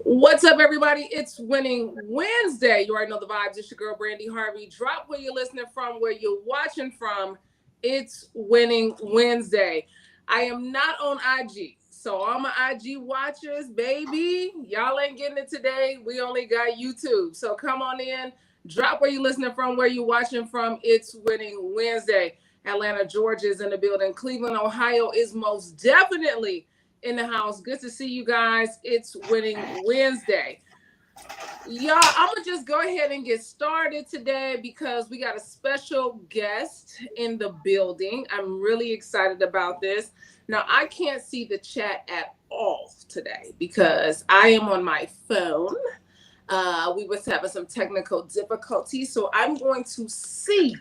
What's up, everybody? It's Winning Wednesday. You already know the vibes. It's your girl, Brandi Harvey. Drop where you're listening from, where you're watching from. It's Winning Wednesday. I am not on IG. So, all my IG watchers, baby, y'all ain't getting it today. We only got YouTube. So, come on in. Drop where you're listening from, where you're watching from. It's Winning Wednesday. Atlanta, Georgia is in the building. Cleveland, Ohio is most definitely in the house. Good to see you guys. It's Winning Wednesday. Y'all, I'm going to just go ahead and get started today because we got a special guest in the building. I'm really excited about this. Now, I can't see the chat at all today because I am on my phone. We was having some technical difficulties, so I'm going to see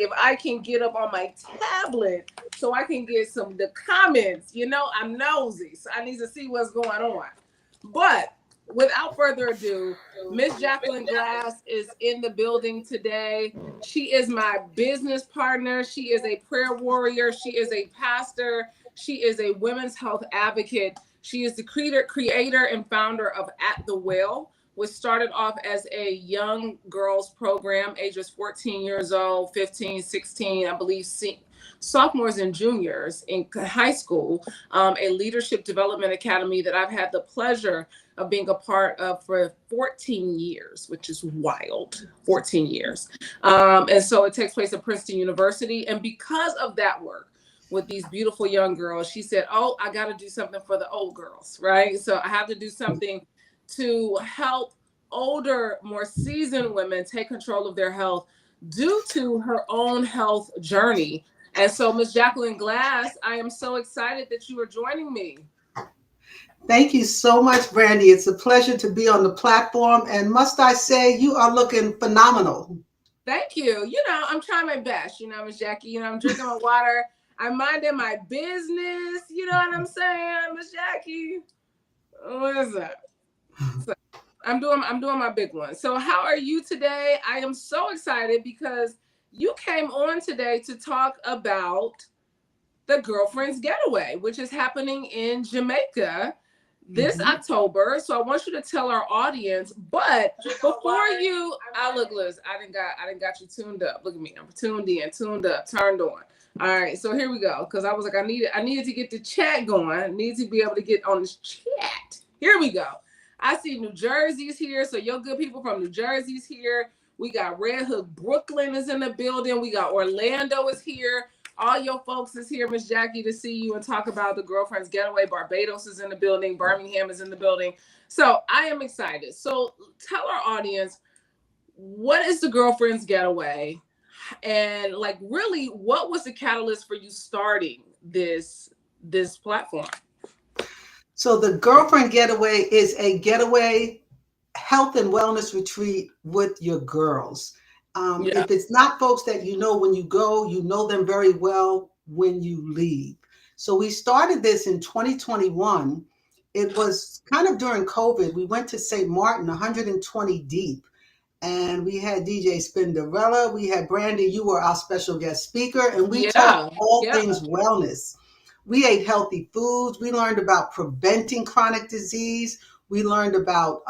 if I can get up on my tablet so I can get the comments. You know, I'm nosy, so I need to see what's going on. But without further ado, Miss Jacqueline Glass is in the building today. She is my business partner. She is a prayer warrior. She is a pastor. She is a women's health advocate. She is the creator and founder of At the Well, which started off as a young girls program, ages 14 years old, 15, 16, I believe, sophomores and juniors in high school, a leadership development academy that I've had the pleasure of being a part of for 14 years, which is wild, 14 years. And so it takes place at Princeton University. And because of that work, with these beautiful young girls, she said, oh, I got to do something for the old girls, right? So I have to do something to help older, more seasoned women take control of their health due to her own health journey. And so, Miss Jacqueline Glass, I am so excited that you are joining me. Thank you so much, Brandi. It's a pleasure to be on the platform. And must I say, you are looking phenomenal. Thank you. You know, I'm trying my best, Miss Jackie. I'm drinking my water. I'm minding my business. You know what I'm saying, Miss Jackie? What is that? So I'm doing my big one. So how are you today? I am so excited because you came on today to talk about the Girlfriend's Getaway, which is happening in Jamaica this October. So I want you to tell our audience. But before I look, Liz, I didn't got you tuned up. Look at me, I'm tuned in, tuned up, turned on. All right, so here we go. Because I was like, I needed to get the chat going. I need to be able to get on this chat. Here we go. I see New Jersey's here, so your good people from New Jersey's here. We got Red Hook, Brooklyn is in the building. We got Orlando is here. All your folks is here, Miss Jackie, to see you and talk about the Girlfriend's Getaway. Barbados is in the building. Birmingham is in the building. So I am excited. So tell our audience, what is the Girlfriend's Getaway? And like, really, what was the catalyst for you starting this platform? So the Girlfriend Getaway is a getaway health and wellness retreat with your girls. If it's not folks that you know when you go, you know them very well when you leave. So we started this in 2021. It was kind of during COVID. We went to St. Martin, 120 deep. And we had DJ Spinderella. We had Brandi. You were our special guest speaker. And we talked all things wellness. We ate healthy foods. We learned about preventing chronic disease. We learned about,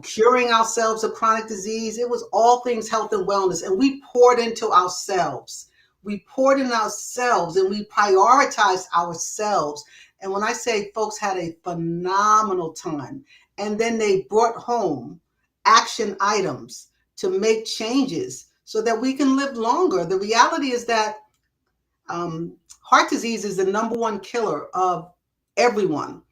curing ourselves of chronic disease. It was all things health and wellness. And we poured into ourselves. We poured in ourselves and we prioritized ourselves. And when I say folks had a phenomenal time, and then they brought home action items to make changes so that we can live longer. The reality is that heart disease is the number one killer of everyone.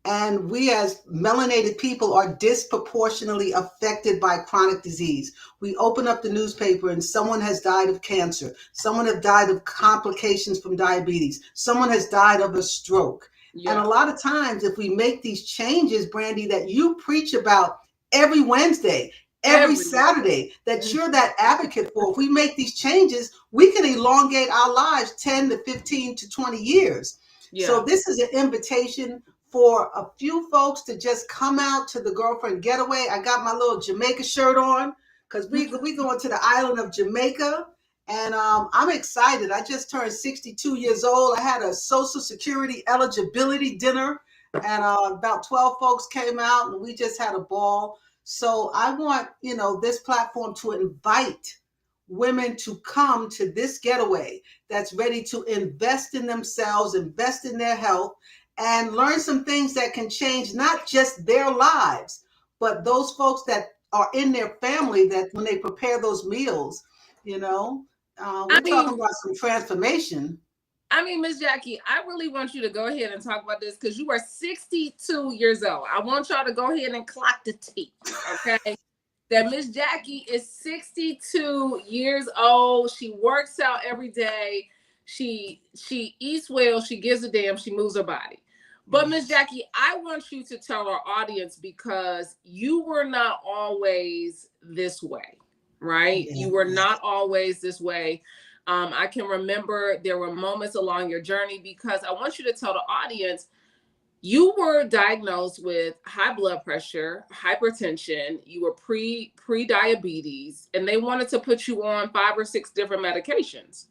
And we as melanated people are disproportionately affected by chronic disease. We open up the newspaper and someone has died of cancer. Someone has died of complications from diabetes. Someone has died of a stroke. Yeah. And a lot of times if we make these changes, Brandi, that you preach about every Wednesday, every Saturday, that you're that advocate for, if we make these changes, we can elongate our lives 10 to 15 to 20 years. Yeah. So this is an invitation for a few folks to just come out to the Girlfriend Getaway. I got my little Jamaica shirt on because we going to the island of Jamaica. And I'm excited. I just turned 62 years old. I had a Social Security eligibility dinner and about 12 folks came out, and we just had a ball. So I want, this platform to invite women to come to this getaway that's ready to invest in themselves, invest in their health, and learn some things that can change not just their lives, but those folks that are in their family, that when they prepare those meals, I we're talking mean, about some transformation. Miss Jackie, I really want you to go ahead and talk about this because you are 62 years old. I want y'all to go ahead and clock the T, okay? That Miss Jackie is 62 years old. She works out every day. She eats well. She gives a damn. She moves her body. But Miss Jackie, I want you to tell our audience, because you were not always this way, right? Yeah. You were not always this way. I can remember there were moments along your journey, because I want you to tell the audience you were diagnosed with high blood pressure, hypertension, you were pre-diabetes, and they wanted to put you on 5 or 6 different medications.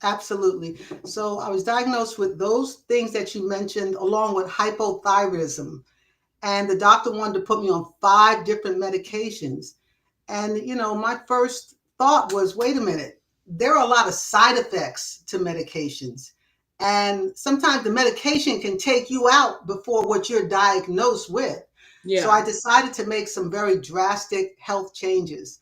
Absolutely. So I was diagnosed with those things that you mentioned, along with hypothyroidism. And the doctor wanted to put me on 5 different medications. And, my first thought was, wait a minute, there are a lot of side effects to medications. And sometimes the medication can take you out before what you're diagnosed with. Yeah. So I decided to make some very drastic health changes.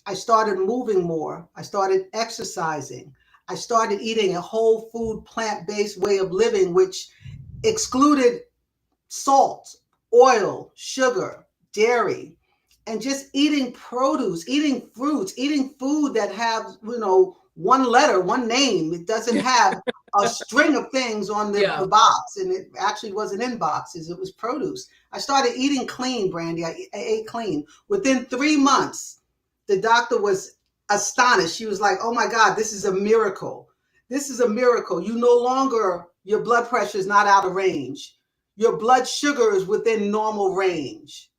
I started moving more. I started exercising. I started eating a whole food, plant-based way of living, which excluded salt, oil, sugar, dairy, and just eating produce, eating fruits, eating food that have, one letter, one name. It doesn't have a string of things on the box, and it actually wasn't in boxes. It was produce. I started eating clean, Brandi. I ate clean. Within 3 months, the doctor was astonished. She was like, oh my God, this is a miracle. This is a miracle. Your blood pressure is not out of range. Your blood sugar is within normal range.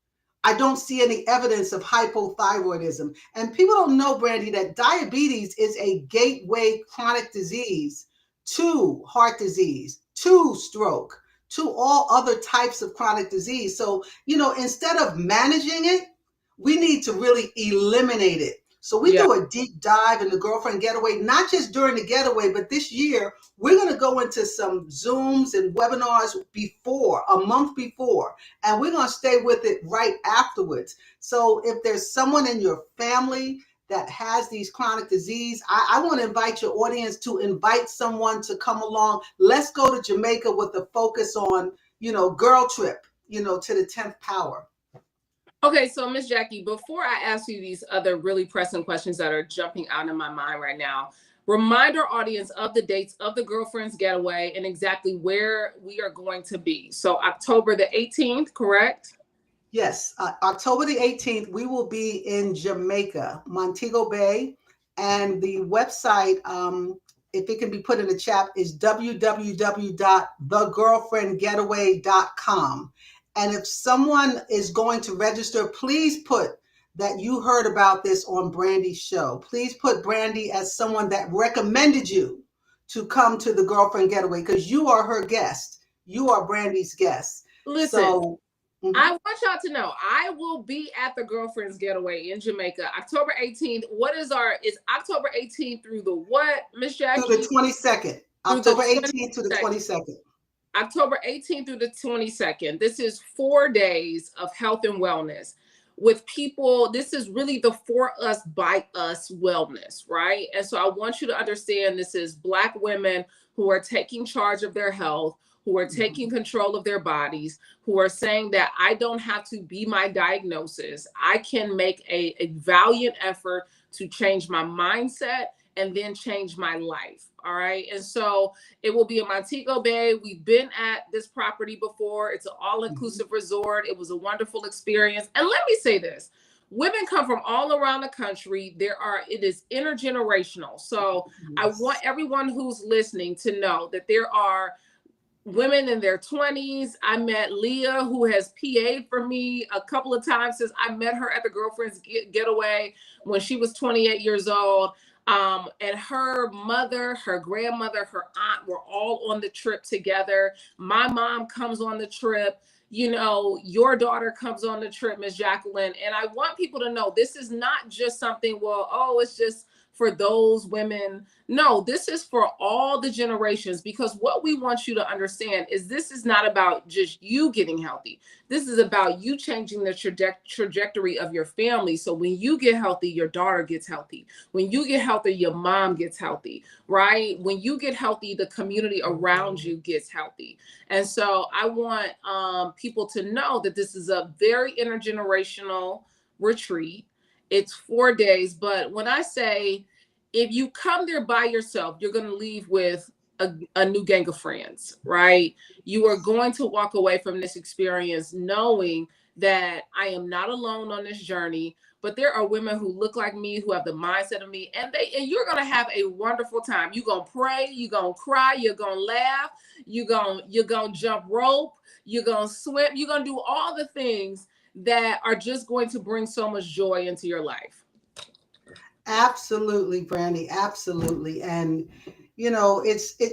I don't see any evidence of hypothyroidism. And people don't know, Brandi, that diabetes is a gateway chronic disease to heart disease, to stroke, to all other types of chronic disease. So, instead of managing it, we need to really eliminate it. So we do a deep dive in the Girlfriend Getaway, not just during the getaway, but this year, we're going to go into some Zooms and webinars a month before, and we're going to stay with it right afterwards. So if there's someone in your family that has these chronic disease, I want to invite your audience to invite someone to come along. Let's go to Jamaica with a focus on, girl trip, to the 10th power. Okay, so Miss Jackie, before I ask you these other really pressing questions that are jumping out in my mind right now, remind our audience of the dates of the Girlfriends Getaway and exactly where we are going to be. So October the 18th, correct? Yes, October the 18th, we will be in Jamaica, Montego Bay, and the website, if it can be put in the chat, is www.thegirlfriendgetaway.com. And if someone is going to register, please put that you heard about this on Brandi's show. Please put Brandi as someone that recommended you to come to the Girlfriend Getaway, because you are her guest. You are Brandi's guest. Listen, I want y'all to know, I will be at the Girlfriends Getaway in Jamaica, October 18th. Is October 18th through the what, Miss Jackie? Through the 22nd. October 18th to the 22nd. October 18th through the 22nd. This is 4 days of health and wellness with people. This is really the for us, by us wellness, right? And so I want you to understand this is Black women who are taking charge of their health, who are taking control of their bodies, who are saying that I don't have to be my diagnosis. I can make a valiant effort to change my mindset and then change my life. All right. And so it will be in Montego Bay. We've been at this property before. It's an all-inclusive resort. It was a wonderful experience. And let me say this. Women come from all around the country. It is intergenerational. So I want everyone who's listening to know that there are women in their 20s. I met Leah, who has PA'd for me a couple of times since I met her at the Girlfriends Getaway when she was 28 years old. And her mother, her grandmother, her aunt were all on the trip together. My mom comes on the trip. You know, your daughter comes on the trip, Miss Jacqueline. And I want people to know this is not just something, well, oh, it's just for those women. No, this is for all the generations, because what we want you to understand is this is not about just you getting healthy. This is about you changing the trajectory of your family. So when you get healthy, your daughter gets healthy. When you get healthy, your mom gets healthy, right? When you get healthy, the community around you gets healthy. And so I want people to know that this is a very intergenerational retreat. It's 4 days. But when I say, if you come there by yourself, you're going to leave with a new gang of friends, right? You are going to walk away from this experience knowing that I am not alone on this journey, but there are women who look like me, who have the mindset of me, and you're going to have a wonderful time. You're going to pray, you're going to cry, you're going to laugh, you're going to jump rope, you're going to swim, you're going to do all the things that are just going to bring so much joy into your life. Absolutely, Brandi. Absolutely. And you know,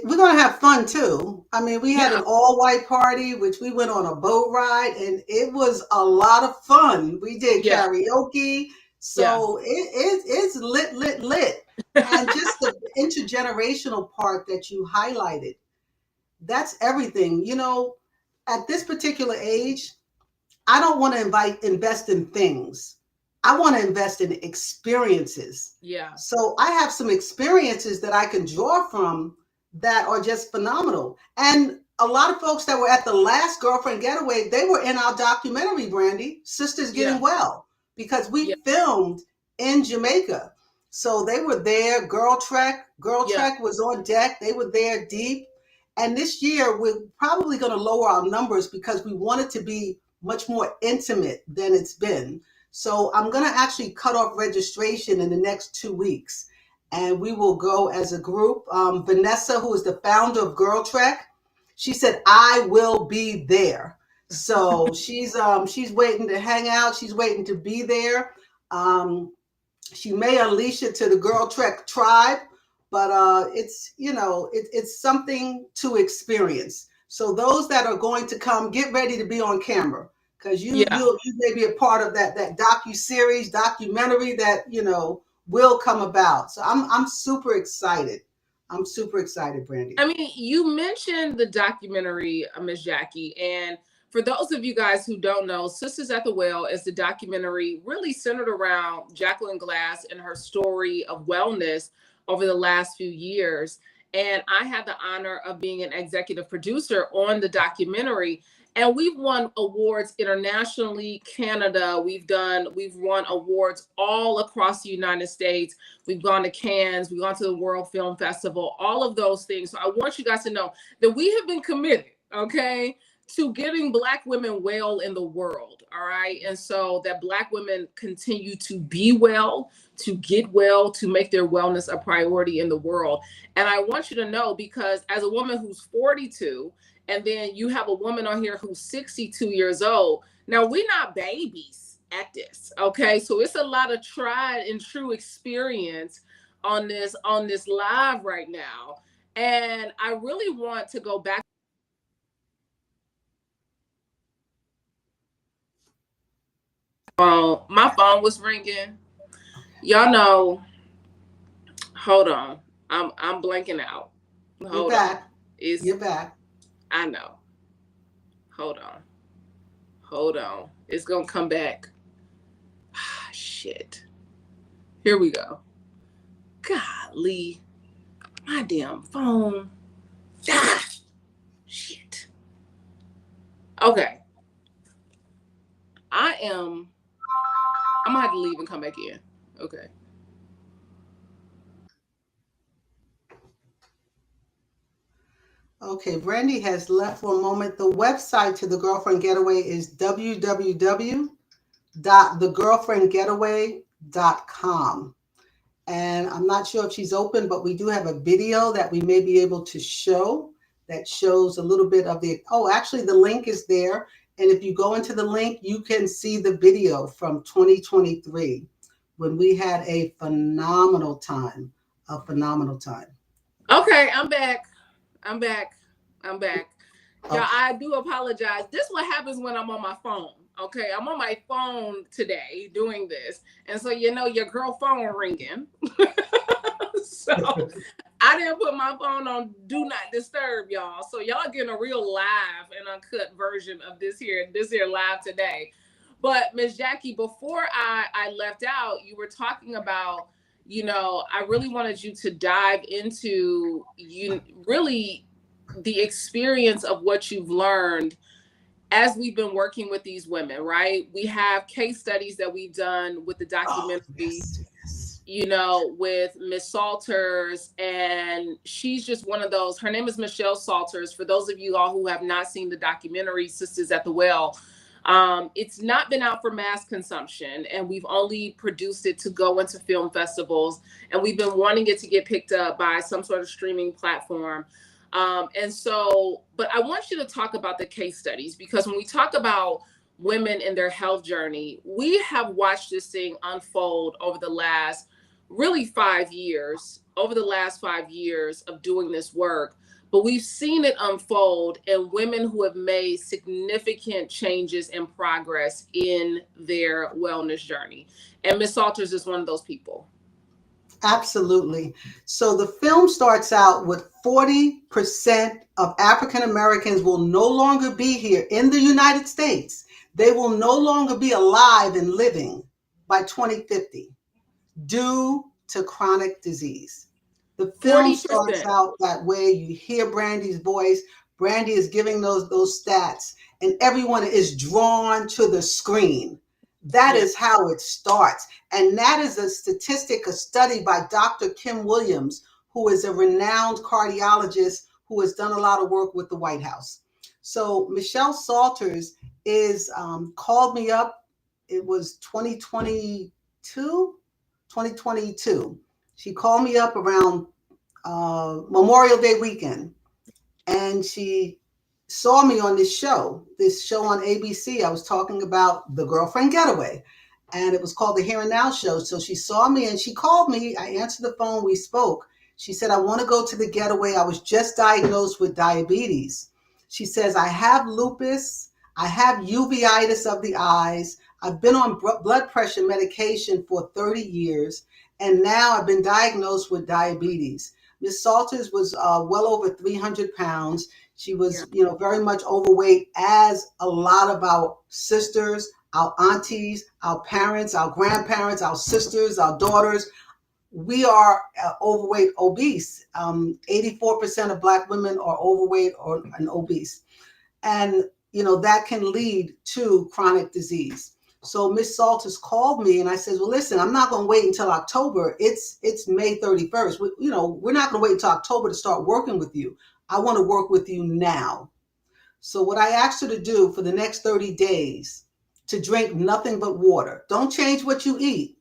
we're gonna have fun too. I mean, we had an all-white party, which we went on a boat ride, and it was a lot of fun. We did karaoke, so it's lit. And just the intergenerational part that you highlighted, that's everything. You know, at this particular age, I don't want to invest in things. I want to invest in experiences. Yeah. So I have some experiences that I can draw from that are just phenomenal. And a lot of folks that were at the last Girlfriend Getaway, they were in our documentary, Brandi, Sisters Getting Well, because we filmed in Jamaica. So they were there. Girl Trek was on deck. They were there deep. And this year, we're probably going to lower our numbers because we want it to be much more intimate than it's been. So I'm going to actually cut off registration in the next 2 weeks, and we will go as a group. Vanessa, who is the founder of Girl Trek, she said, I will be there. So she's waiting to hang out. She's waiting to be there. She may unleash it to the Girl Trek tribe, but it's, you know, it's something to experience. So those that are going to come, get ready to be on camera, because you may be a part of that documentary that, you know, will come about. So I'm super excited. I'm super excited, Brandi. I mean, you mentioned the documentary, Ms. Jackie, and for those of you guys who don't know, Sisters at the Well is the documentary really centered around Jacqueline Glass and her story of wellness over the last few years. And I had the honor of being an executive producer on the documentary. And we've won awards internationally, Canada. We've won awards all across the United States. We've gone to Cannes, we've gone to the World Film Festival, all of those things. So I want you guys to know that we have been committed, okay, to getting Black women well in the world, all right? And so that Black women continue to be well, to get well, to make their wellness a priority in the world. And I want you to know, because as a woman who's 42, and then you have a woman on here who's 62 years old, now we're not babies at this, okay? So it's a lot of tried and true experience on this live right now. And I really want to go back. My phone was ringing. Y'all know. Hold on. I'm blanking out. You're back. You're back. I know. Hold on. It's gonna come back. Ah, shit. Here we go. Golly. My damn phone. Ah, shit. Okay. I'm gonna have to leave and come back in. Okay. Okay, Brandi has left for a moment. The website to the Girlfriend Getaway is www.thegirlfriendgetaway.com. And I'm not sure if she's open, but we do have a video that we may be able to show that shows a little bit of actually the link is there. And if you go into the link, you can see the video from 2023 when we had a phenomenal time. a phenomenal time. Okay, I'm back. I'm back. I'm back. Y'all, Okay. I do apologize. This is what happens when I'm on my phone. Okay, I'm on my phone today doing this. And so, your girl phone ringing. So I didn't put my phone on do not disturb, y'all. So y'all getting a real live and uncut version of this here live today. But Miss Jackie, before I left out, you were talking about, I really wanted you to dive into really the experience of what you've learned as we've been working with these women, right? We have case studies that we've done with the Oh, documentary, yes, yes. with Miss Salters, and she's just one of those. Her name is Michelle Salters. For those of you all who have not seen the documentary Sisters at the Well, it's not been out for mass consumption, and we've only produced it to go into film festivals, and we've been wanting it to get picked up by some sort of streaming platform. But I want you to talk about the case studies, because when we talk about women in their health journey, we have watched this thing unfold over the last 5 years, of doing this work. But we've seen it unfold in women who have made significant changes and progress in their wellness journey. And Miss Salters is one of those people. Absolutely. So the film starts out with 40% of African Americans will no longer be here in the United States. They will no longer be alive and living by 2050 due to chronic disease. The film starts 40%. out that way. You hear Brandi's voice. Brandi is giving those stats, and everyone is drawn to the screen. That Yeah. is how it starts. And that is a statistic, a study by Dr. Kim Williams, who is a renowned cardiologist who has done a lot of work with the White House. So Michelle Salters is called me up. It was 2022. She called me up around Memorial Day weekend, and she saw me on this show on ABC. I was talking about the Girlfriend Getaway, and it was called the Here and Now Show. So she saw me and she called me. I answered the phone. We spoke. She said, I want to go to the getaway. I was just diagnosed with diabetes. She says, I have lupus. I have uveitis of the eyes. I've been on blood pressure medication for 30 years, and now I've been diagnosed with diabetes. Miss Salters was well over 300 pounds. She was, very much overweight, as a lot of our sisters, our aunties, our parents, our grandparents, our sisters, our daughters. We are overweight, obese. 84% of Black women are overweight and obese. And, that can lead to chronic disease. So Miss Salters called me and I said, well, listen, I'm not going to wait until October. It's May 31st. We're not going to wait until October to start working with you. I want to work with you now. So what I asked her to do for the next 30 days, to drink nothing but water. Don't change what you eat,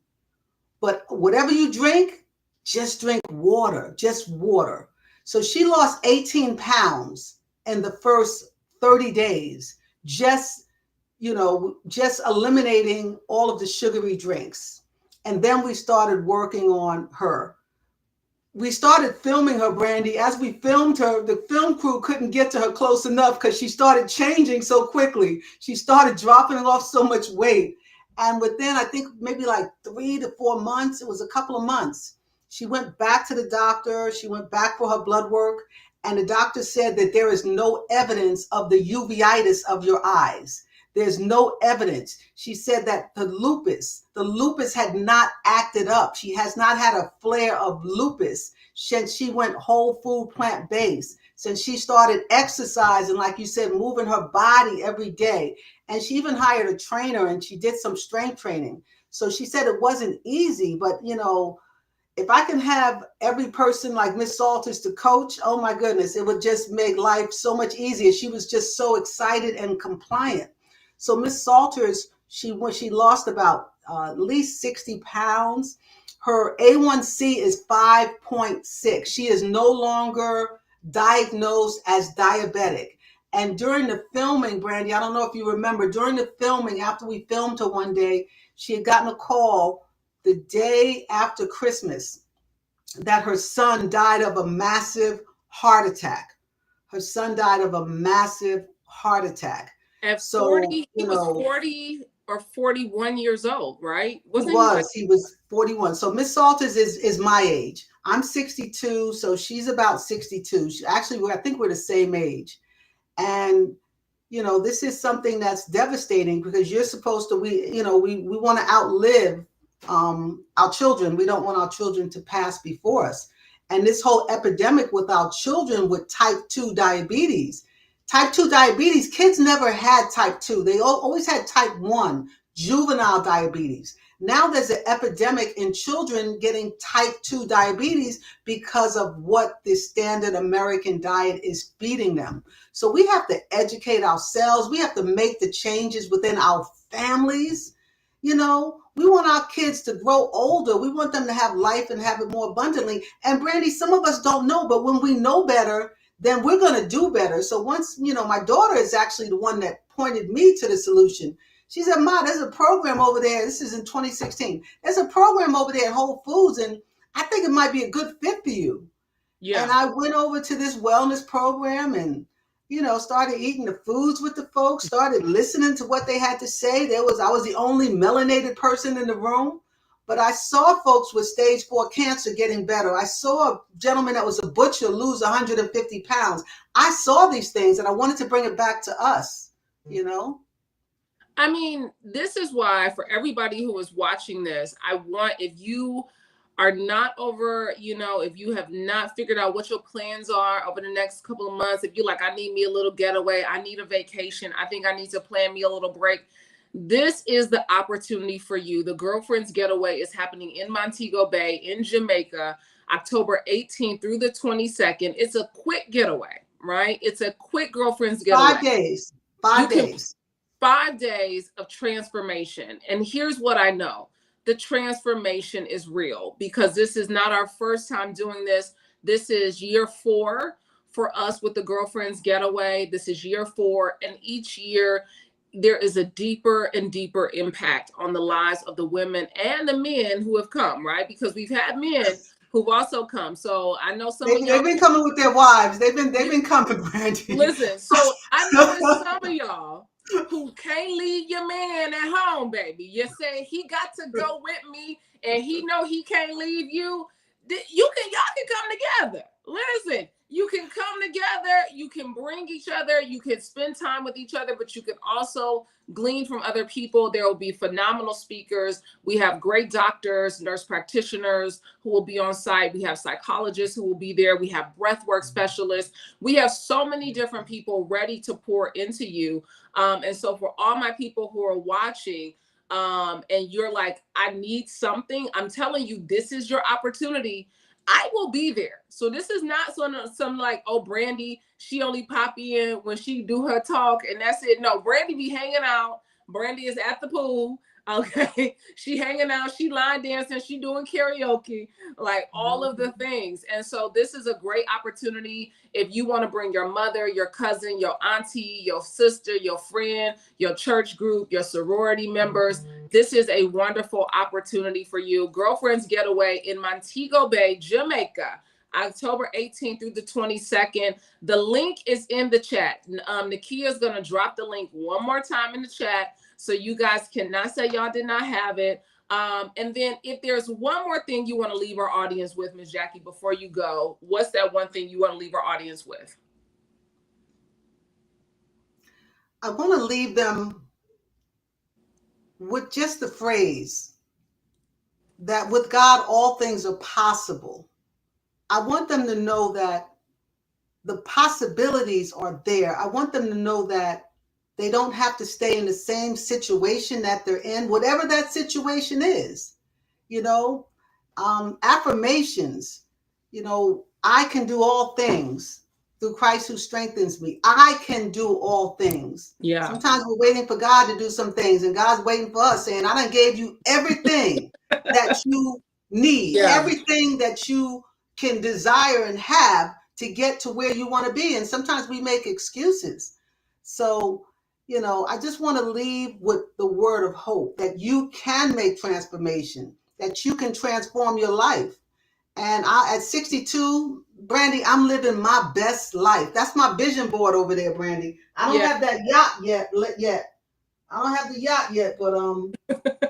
but whatever you drink, just drink water, just water. So she lost 18 pounds in the first 30 days, just eliminating all of the sugary drinks. And then we started working on her. We started filming her, Brandi. As we filmed her, the film crew couldn't get to her close enough because she started changing so quickly. She started dropping off so much weight. And within, I think, maybe like 3 to 4 months, it was a couple of months, she went back to the doctor. She went back for her blood work. And the doctor said that there is no evidence of the uveitis of your eyes. There's no evidence. She said that the lupus had not acted up. She has not had a flare of lupus since she went whole food, plant-based, since she started exercising, like you said, moving her body every day. And she even hired a trainer and she did some strength training. So she said it wasn't easy, but if I can have every person like Miss Salters to coach, oh my goodness, it would just make life so much easier. She was just so excited and compliant. So Miss Salters, she lost about at least 60 pounds. Her A1C is 5.6. She is no longer diagnosed as diabetic. And during the filming, Brandi, I don't know if you remember, during the filming, after we filmed her one day, she had gotten a call the day after Christmas. that her son died of a massive heart attack. Her son died of a massive heart attack. At So, 40, he was 40 or 41 years old, right? he Wasn't he like, was. He was 41. So Miss Salters is my age. I'm 62, so she's about 62. Actually, I think we're the same age. And this is something that's devastating because you're supposed to, we want to outlive our children. We don't want our children to pass before us. And this whole epidemic with our children with type 2 diabetes. Type 2 diabetes, kids never had type 2. They always had type 1, juvenile diabetes. Now there's an epidemic in children getting type 2 diabetes because of what the standard American diet is feeding them. So we have to educate ourselves. We have to make the changes within our families. We want our kids to grow older. We want them to have life and have it more abundantly. And Brandi, some of us don't know, but when we know better, then we're going to do better. So once, my daughter is actually the one that pointed me to the solution. She said, Ma, there's a program over there. This is in 2016. There's a program over there at Whole Foods, and I think it might be a good fit for you. yeah. And I went over to this wellness program and, started eating the foods with the folks, started listening to what they had to say. I was the only melanated person in the room, but I saw folks with stage 4 cancer getting better. I saw a gentleman that was a butcher lose 150 pounds. I saw these things and I wanted to bring it back to us, I mean, this is why for everybody who is watching this, I want, if you are not over, if you have not figured out what your plans are over the next couple of months, if you're like, I need me a little getaway, I need a vacation, I think I need to plan me a little break. This is the opportunity for you. The Girlfriends Getaway is happening in Montego Bay in Jamaica, October 18th through the 22nd. It's a quick getaway, right? It's a quick Girlfriends Getaway. 5 days. 5 days. 5 days of transformation. And here's what I know. The transformation is real because this is not our first time doing this. This is year 4 for us with the Girlfriends Getaway. This is year 4. And each year there is a deeper and deeper impact on the lives of the women and the men who have come, right? Because we've had men who've also come. So I know some of y'all, they've been coming with their wives. They've been coming, Brandi. Listen, so I know there's some of y'all who can't leave your man at home, baby. You say he got to go with me and he know he can't leave you. Y'all can come together. Listen, you can come together, you can bring each other, you can spend time with each other, but you can also glean from other people. There will be phenomenal speakers. We have great doctors, nurse practitioners who will be on site. We have psychologists who will be there. We have breathwork specialists. We have so many different people ready to pour into you. And so for all my people who are watching, and you're like, I need something, I'm telling you, this is your opportunity. I will be there. So this is not some like, oh, Brandi, she only pop in when she do her talk and that's it. No, Brandi be hanging out. Brandi is at the pool. Okay. She hanging out. She line dancing. She doing karaoke, like all of the things. And so this is a great opportunity. If you want to bring your mother, your cousin, your auntie, your sister, your friend, your church group, your sorority members, this is a wonderful opportunity for you. Girlfriends Getaway in Montego Bay, Jamaica, October 18th through the 22nd. The link is in the chat. Nakia is going to drop the link one more time in the chat so you guys cannot say y'all did not have it. And then if there's one more thing you want to leave our audience with, Ms. Jackie, before you go, what's that one thing you want to leave our audience with? I want to leave them with just the phrase that with God, all things are possible. I want them to know that the possibilities are there. I want them to know that they don't have to stay in the same situation that they're in, whatever that situation is. Affirmations, I can do all things through Christ who strengthens me. I can do all things. Yeah. Sometimes we're waiting for God to do some things, and God's waiting for us, saying, I done gave you everything that you need, everything that you can desire and have to get to where you want to be. And sometimes we make excuses. So, I just want to leave with the word of hope that you can make transformation, that you can transform your life. And at 62, Brandi, I'm living my best life. That's my vision board over there, Brandi. I don't have that yacht yet. I don't have the yacht yet, but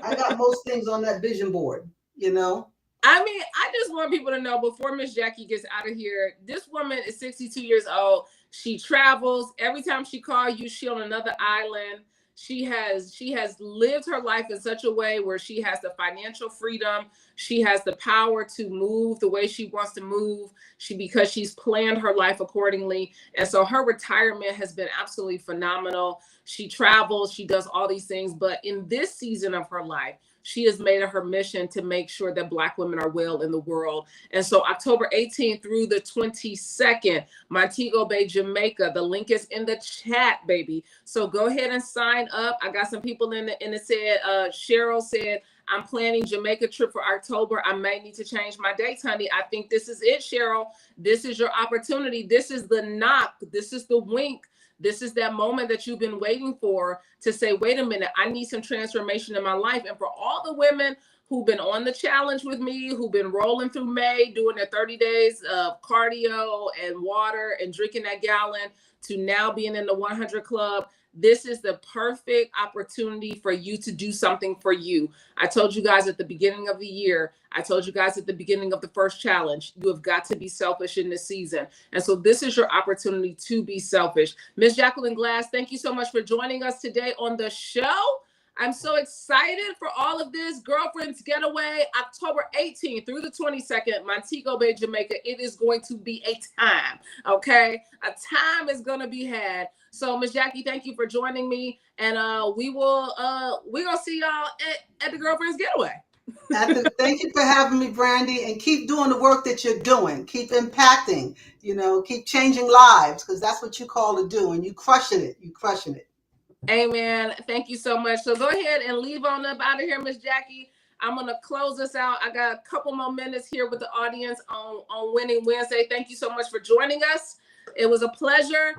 I got most things on that vision board, you know. I mean, I just want people to know before Miss Jackie gets out of here, this woman is 62 years old. She travels. Every time she calls you, she on another island. She has lived her life in such a way where she has the financial freedom. She has the power to move the way she wants to move. Because she's planned her life accordingly. And so her retirement has been absolutely phenomenal. She travels, she does all these things, but in this season of her life, she has made it her mission to make sure that Black women are well in the world. And so October 18th through the 22nd, Montego Bay, Jamaica. The link is in the chat, baby. So go ahead and sign up. I got some people in the said, Cheryl said, I'm planning Jamaica trip for October. I may need to change my dates, honey. I think this is it, Cheryl. This is your opportunity. This is the knock. This is the wink. This is that moment that you've been waiting for to say, wait a minute, I need some transformation in my life. And for all the women who've been on the challenge with me, who've been rolling through May, doing their 30 days of cardio and water and drinking that gallon to now being in the 100 Club, this is the perfect opportunity for you to do something for you. I told you guys at the beginning of the year, I told you guys at the beginning of the first challenge, you have got to be selfish in this season. And so this is your opportunity to be selfish. Miss Jacqueline Glass, thank you so much for joining us today on the show. I'm so excited for all of this. Girlfriends Getaway, October 18th through the 22nd, Montego Bay, Jamaica. It is going to be a time, okay? A time is going to be had. So, Miss Jackie, thank you for joining me. And we're going to see y'all at the Girlfriends Getaway. Thank you for having me, Brandi, and keep doing the work that you're doing. Keep impacting, keep changing lives, because that's what you call to do, and you crushing it. You crushing it. Amen. Thank you so much. So go ahead and leave on up out of here, Miss Jackie. I'm going to close this out. I got a couple more minutes here with the audience on Winning Wednesday. Thank you so much for joining us. It was a pleasure.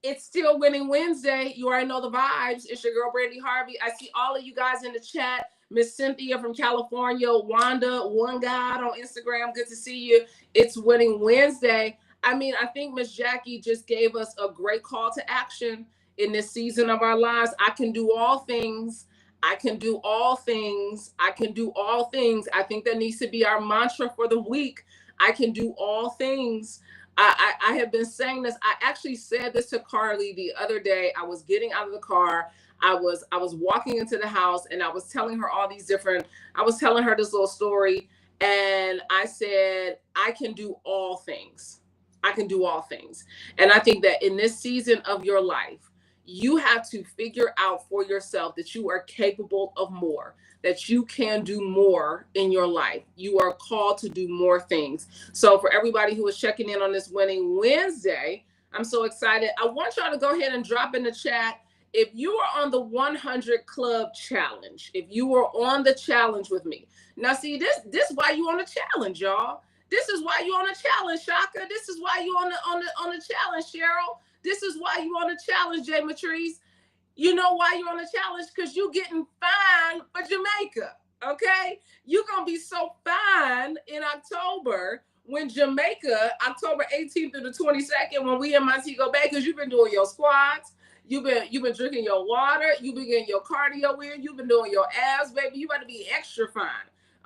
It's still Winning Wednesday. You already know the vibes. It's your girl, Brandi Harvey. I see all of you guys in the chat. Miss Cynthia from California, Wanda, One God on Instagram. Good to see you. It's Winning Wednesday. I mean, I think Miss Jackie just gave us a great call to action in this season of our lives. I can do all things. I can do all things. I can do all things. I think that needs to be our mantra for the week. I can do all things. I have been saying this. I actually said this to Carly the other day. I was getting out of the car. I was walking into the house and I was telling her I was telling her this little story. And I said, I can do all things. I can do all things. And I think that in this season of your life, you have to figure out for yourself that you are capable of more, that you can do more in your life. You are called to do more things. So for everybody who is checking in on this Winning Wednesday, I'm so excited. I want y'all to go ahead and drop in the chat. If you are on the 100 Club challenge, if you were on the challenge with me. Now see, this is why you on the challenge, y'all. This is why you on the challenge, Shaka. This is why you on the challenge, Cheryl. This is why you on the challenge, Jay Matrice. You know why you're on the challenge? Because you getting fine for Jamaica, okay? You're going to be so fine in October when Jamaica, October 18th through the 22nd, when we in Montego Bay, because you've been doing your squats, you've been drinking your water, you've been getting your cardio in, you've been doing your abs, baby. You better be extra fine,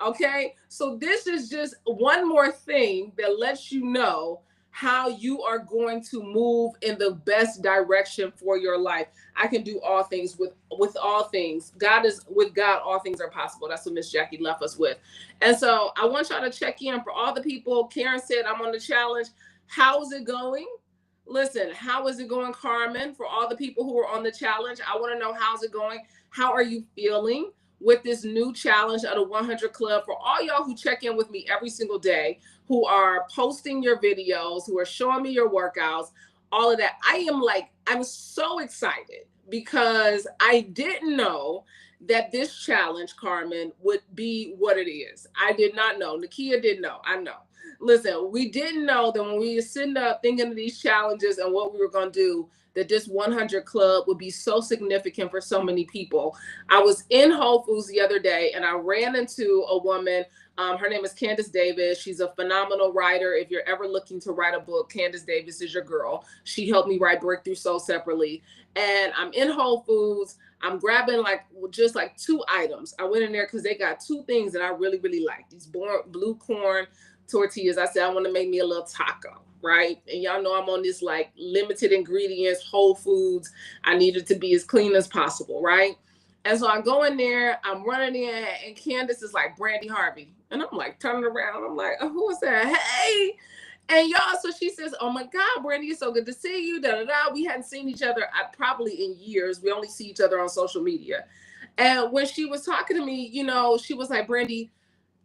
okay? So this is just one more thing that lets you know how you are going to move in the best direction for your life. I can do all things with all things. With God, all things are possible. That's what Miss Jackie left us with. And so I want y'all to check in for all the people. Karen said, I'm on the challenge. How is it going? Listen, how is it going, Carmen? For all the people who are on the challenge, I want to know how's it going. How are you feeling with this new challenge of the 100 Club? For all y'all who check in with me every single day, who are posting your videos, who are showing me your workouts, all of that. I'm so excited because I didn't know that this challenge, Carmen, would be what it is. I did not know. Nakia didn't know. I know. Listen, we didn't know that when we were sitting up thinking of these challenges and what we were going to do, that this 100 Club would be so significant for so many people. I was in Whole Foods the other day and I ran into a woman. Her name is Candace Davis. She's a phenomenal writer. If you're ever looking to write a book, Candace Davis is your girl. She helped me write Breakthrough Soul Separately. And I'm in Whole Foods. I'm grabbing just like 2 items. I went in there because they got 2 things that I really, really like. These blue corn tortillas. I said, I want to make me a little taco, right? And y'all know I'm on this like limited ingredients, Whole Foods. I need it to be as clean as possible, right? And so I go in there, I'm running in, and Candace is like, Brandi, Harvey. And I'm like, turning around. I'm like, oh, who is that? Hey. And y'all, so she says, oh my God, Brandi, it's so good to see you. Da, da, da. We hadn't seen each other probably in years. We only see each other on social media. And when she was talking to me, you know, she was like, Brandi,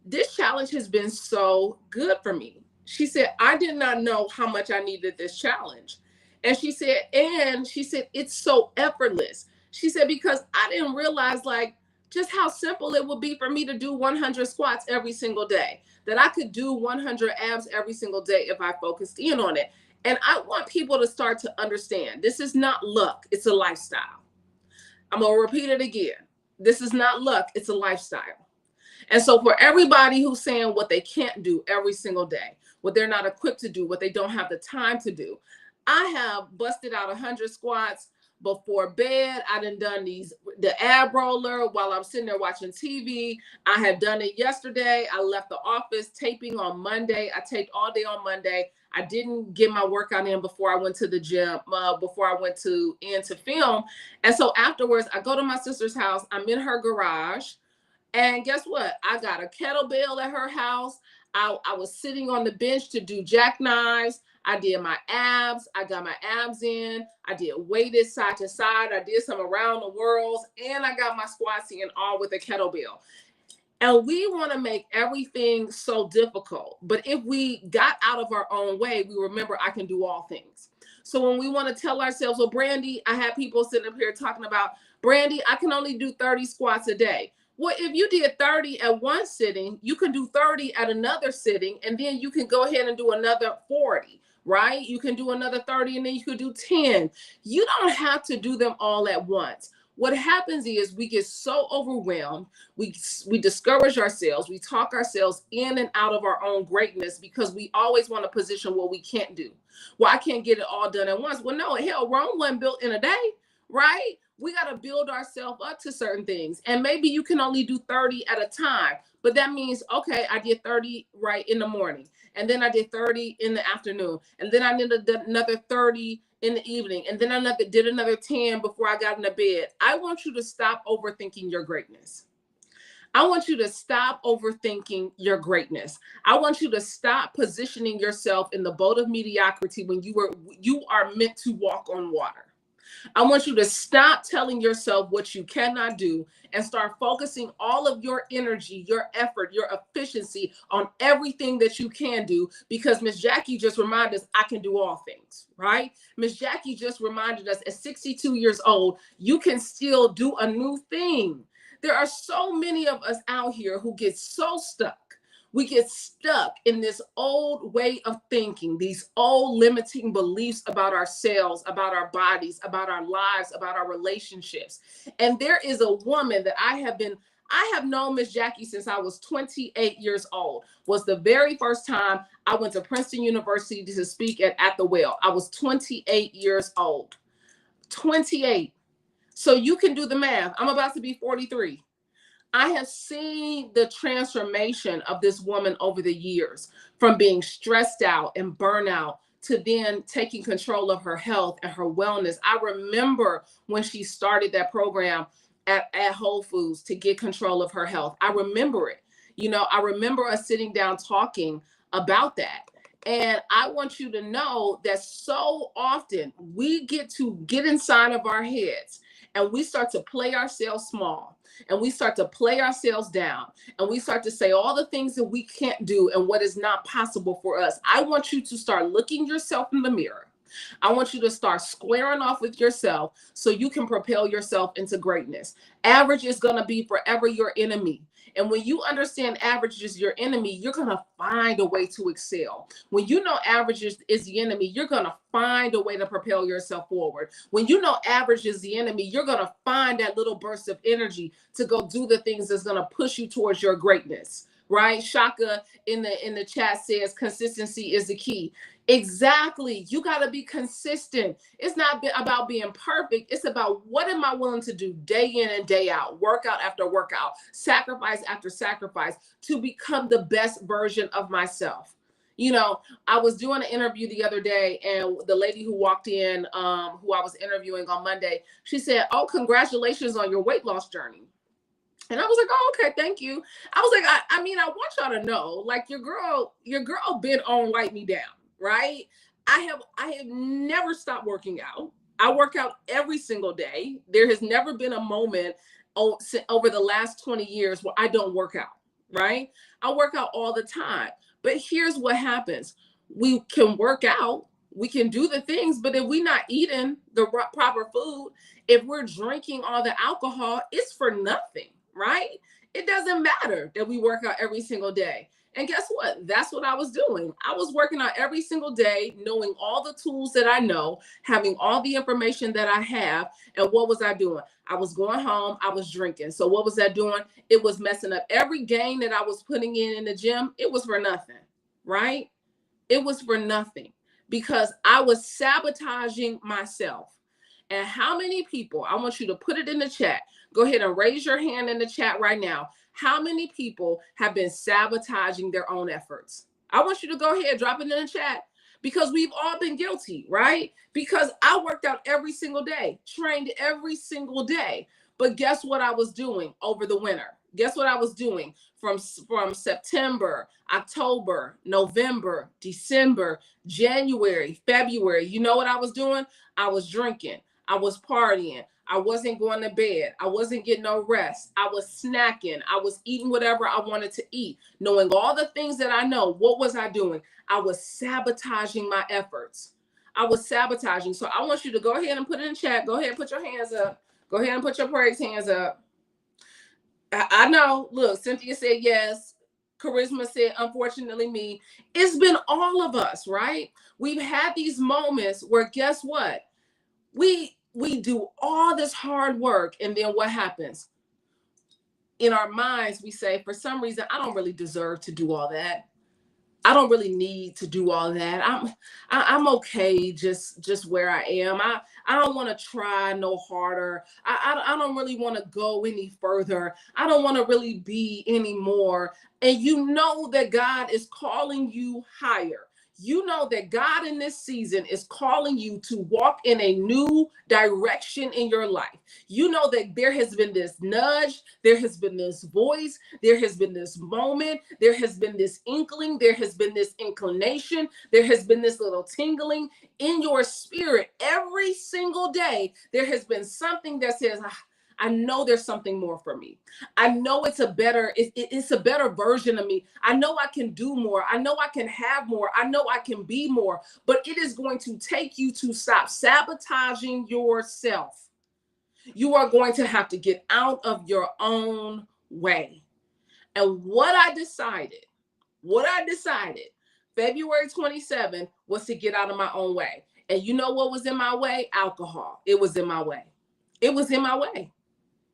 this challenge has been so good for me. She said, I did not know how much I needed this challenge. And she said, it's so effortless. She said, because I didn't realize like just how simple it would be for me to do 100 squats every single day, that I could do 100 abs every single day if I focused in on it. And I want people to start to understand this is not luck, it's a lifestyle. I'm going to repeat it again. This is not luck, it's a lifestyle. And so for everybody who's saying what they can't do every single day, what they're not equipped to do, what they don't have the time to do, I have busted out 100 squats before bed. I done the ab roller while I'm sitting there watching TV. I have done it yesterday. I left the office taping on Monday. I taped all day on Monday. I didn't get my workout in before I went to the gym, before I went to film. And so afterwards, I go to my sister's house. I'm in her garage. And guess what? I got a kettlebell at her house. I was sitting on the bench to do jackknives. I did my abs. I got my abs in. I did weighted side to side. I did some around the world. And I got my squats in all with a kettlebell. And we want to make everything so difficult. But if we got out of our own way, we remember I can do all things. So when we want to tell ourselves, well, Brandi, I had people sitting up here talking about, Brandi, I can only do 30 squats a day. Well, if you did 30 at one sitting, you can do 30 at another sitting, and then you can go ahead and do another 40, right? You can do another 30, and then you could do 10. You don't have to do them all at once. What happens is we get so overwhelmed, we discourage ourselves, we talk ourselves in and out of our own greatness because we always want to position what we can't do. Well, I can't get it all done at once. Well, no, hell, Rome wasn't built in a day, right? We got to build ourselves up to certain things. And maybe you can only do 30 at a time, but that means, okay, I did 30 right in the morning. And then I did 30 in the afternoon. And then I did another 30 in the evening. And then I did another 10 before I got into bed. I want you to stop overthinking your greatness. I want you to stop overthinking your greatness. I want you to stop positioning yourself in the boat of mediocrity when you are meant to walk on water. I want you to stop telling yourself what you cannot do and start focusing all of your energy, your effort, your efficiency on everything that you can do, because Miss Jackie just reminded us I can do all things, right? Miss Jackie just reminded us at 62 years old, you can still do a new thing. There are so many of us out here who get so stuck. We get stuck in this old way of thinking, these old limiting beliefs about ourselves, about our bodies, about our lives, about our relationships. And there is a woman that I have known Miss Jackie since I was 28 years old. Was the very first time I went to Princeton University to speak at the Well. I was 28 years old. 28. So you can do the math. I'm about to be 43. I have seen the transformation of this woman over the years, from being stressed out and burnout to then taking control of her health and her wellness. I remember when she started that program at Whole Foods to get control of her health. I remember it. I remember us sitting down talking about that. And I want you to know that so often we get inside of our heads and we start to play ourselves small. And we start to play ourselves down, and we start to say all the things that we can't do and what is not possible for us. I want you to start looking yourself in the mirror. I want you to start squaring off with yourself so you can propel yourself into greatness. Average is going to be forever your enemy. And when you understand average is your enemy, you're going to find a way to excel. When you know average is the enemy, you're going to find a way to propel yourself forward. When you know average is the enemy, you're going to find that little burst of energy to go do the things that's going to push you towards your greatness. Right? Shaka in the chat says consistency is the key. Exactly. You got to be consistent. It's not about being perfect. It's about what am I willing to do day in and day out, workout after workout, sacrifice after sacrifice to become the best version of myself. You know, I was doing an interview the other day, and the lady who walked in, who I was interviewing on Monday, she said, "Oh, congratulations on your weight loss journey." And I was like, "Oh, okay, thank you." I was like, I mean, I want y'all to know, like, your girl been on Light Me Down, right? I have never stopped working out. I work out every single day. There has never been a moment over the last 20 years where I don't work out, right? I work out all the time. But here's what happens. We can work out, we can do the things, but if we're not eating the proper food, if we're drinking all the alcohol, it's for nothing. Right? It doesn't matter that we work out every single day. And guess what? That's what I was doing. I was working out every single day, knowing all the tools that I know, having all the information that I have. And what was I doing? I was going home, I was drinking. So what was that doing? It was messing up every gain that I was putting in the gym. It was for nothing, right? It was for nothing because I was sabotaging myself. And how many people, I want you to put it in the chat. Go ahead and raise your hand in the chat right now. How many people have been sabotaging their own efforts? I want you to go ahead, drop it in the chat because we've all been guilty, right? Because I worked out every single day, trained every single day. But guess what I was doing over the winter? Guess what I was doing from September, October, November, December, January, February? You know what I was doing? I was drinking. I was partying. I wasn't going to bed. I wasn't getting no rest. I was snacking. I was eating whatever I wanted to eat. Knowing all the things that I know, what was I doing? I was sabotaging my efforts. I was sabotaging. So I want you to go ahead and put it in chat. Go ahead and put your hands up. Go ahead and put your praise hands up. I know. Look, Cynthia said yes. Charisma said, unfortunately me. It's been all of us, right? We've had these moments where guess what? We do all this hard work, and then what happens? In our minds, we say, for some reason, I don't really deserve to do all that. I don't really need to do all that. I'm okay just where I am. I don't want to try no harder. I don't really want to go any further. I don't want to really be anymore. And you know that God is calling you higher. You know that God in this season is calling you to walk in a new direction in your life. You know that there has been this nudge, there has been this voice, there has been this moment, there has been this inkling, there has been this inclination, there has been this little tingling in your spirit. Every single day, there has been something that says, I know there's something more for me. I know it's a better version of me. I know I can do more. I know I can have more. I know I can be more, but it is going to take you to stop sabotaging yourself. You are going to have to get out of your own way. And what I decided, February 27th was to get out of my own way. And you know what was in my way? Alcohol. It was in my way. It was in my way.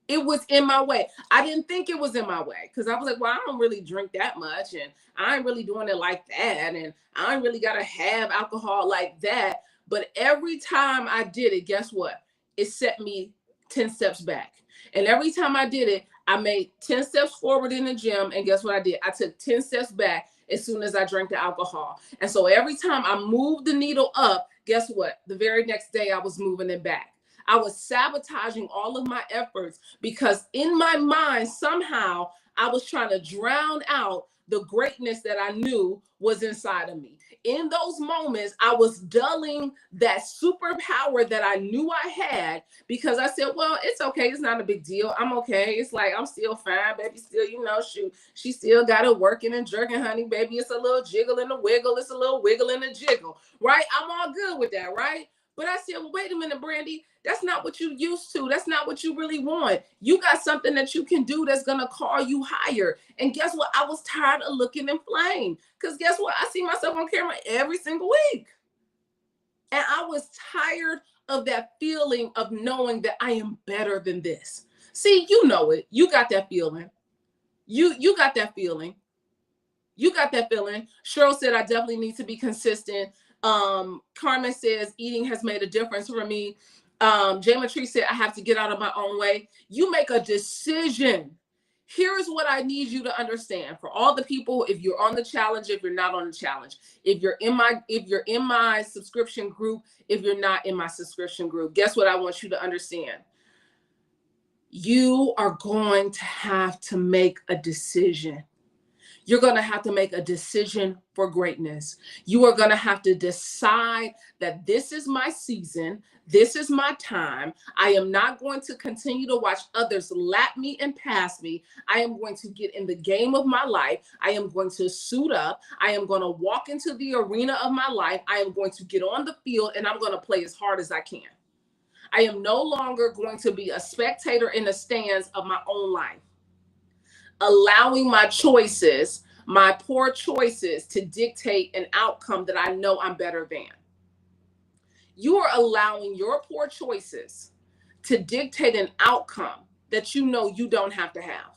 It was in my way. I didn't think it was in my way because I was like, well, I don't really drink that much and I ain't really doing it like that. And I ain't really got to have alcohol like that. But every time I did it, guess what? It set me 10 steps back. And every time I did it, I made 10 steps forward in the gym. And guess what I did? I took 10 steps back as soon as I drank the alcohol. And so every time I moved the needle up, guess what? The very next day I was moving it back. I was sabotaging all of my efforts because in my mind, somehow I was trying to drown out the greatness that I knew was inside of me. In those moments, I was dulling that superpower that I knew I had because I said, well, it's okay. It's not a big deal. I'm okay. It's like, I'm still fine, baby. Still, shoot, she still got it working and jerking, honey, baby. It's a little jiggle and a wiggle. It's a little wiggle and a jiggle, right? I'm all good with that, right? But I said, well, wait a minute, Brandi, that's not what you used to. That's not what you really want. You got something that you can do that's going to call you higher. And guess what? I was tired of looking inflamed because guess what? I see myself on camera every single week. And I was tired of that feeling of knowing that I am better than this. See, you know it. You got that feeling. You got that feeling. You got that feeling. Cheryl said, I definitely need to be consistent. Carmen says, eating has made a difference for me. Jama Tree said, I have to get out of my own way. You make a decision. Here's what I need you to understand for all the people, if you're on the challenge, if you're not on the challenge, if you're in my subscription group, if you're not in my subscription group, guess what I want you to understand? You are going to have to make a decision. You're going to have to make a decision for greatness. You are going to have to decide that this is my season. This is my time. I am not going to continue to watch others lap me and pass me. I am going to get in the game of my life. I am going to suit up. I am going to walk into the arena of my life. I am going to get on the field and I'm going to play as hard as I can. I am no longer going to be a spectator in the stands of my own life, allowing my choices, my poor choices, to dictate an outcome that I know I'm better than. You are allowing your poor choices to dictate an outcome that you know you don't have to have.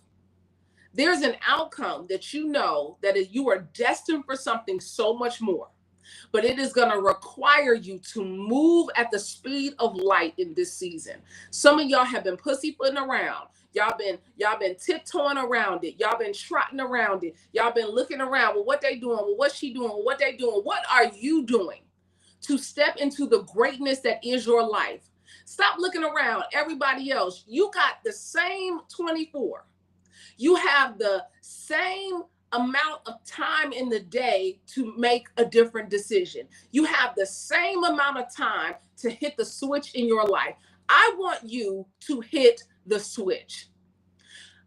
There's an outcome that you know that you are destined for something so much more, but it is going to require you to move at the speed of light in this season. Some of y'all have been pussyfooting around. Y'all been tiptoeing around it. Y'all been trotting around it. Y'all been looking around. Well, what they doing? Well, what's she doing? Well, what they doing? What are you doing to step into the greatness that is your life? Stop looking around everybody else. You got the same 24. You have the same amount of time in the day to make a different decision. You have the same amount of time to hit the switch in your life. I want you to hit the switch.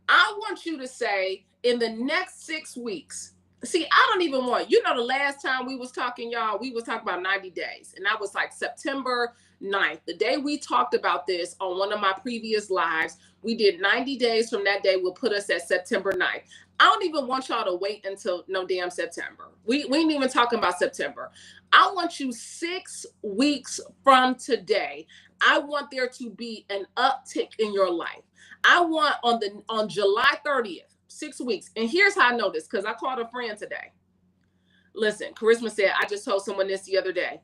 I want you to say, in the next 6 weeks, see, I don't even want, the last time we was talking, y'all, we was talking about 90 days. And that was like September 9th. The day we talked about this on one of my previous lives, we did 90 days from that day will put us at September 9th. I don't even want y'all to wait until no damn September. We ain't even talking about September. I want you 6 weeks from today. I want there to be an uptick in your life. I want on July 30th, 6 weeks. And here's how I know this, because I called a friend today. Listen, Charisma said, I just told someone this the other day.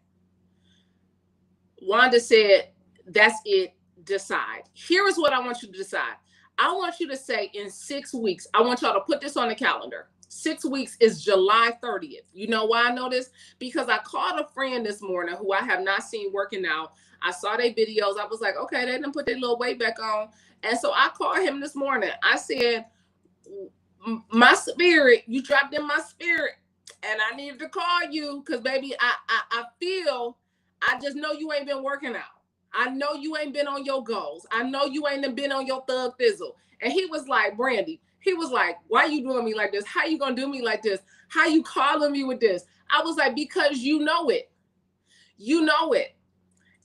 Wanda said, that's it, decide. Here is what I want you to decide. I want you to say in 6 weeks, I want y'all to put this on the calendar. 6 weeks is July 30th. You know why I know this? Because I called a friend this morning who I have not seen working out. I saw their videos. I was like, okay, they didn't put their little weight back on. And so I called him this morning. I said, my spirit, you dropped in my spirit. And I needed to call you because, baby, I feel, I just know you ain't been working out. I know you ain't been on your goals. I know you ain't been on your thug fizzle. And he was like, Brandi, he was like, why you doing me like this? How you going to do me like this? How you calling me with this? I was like, because you know it. You know it.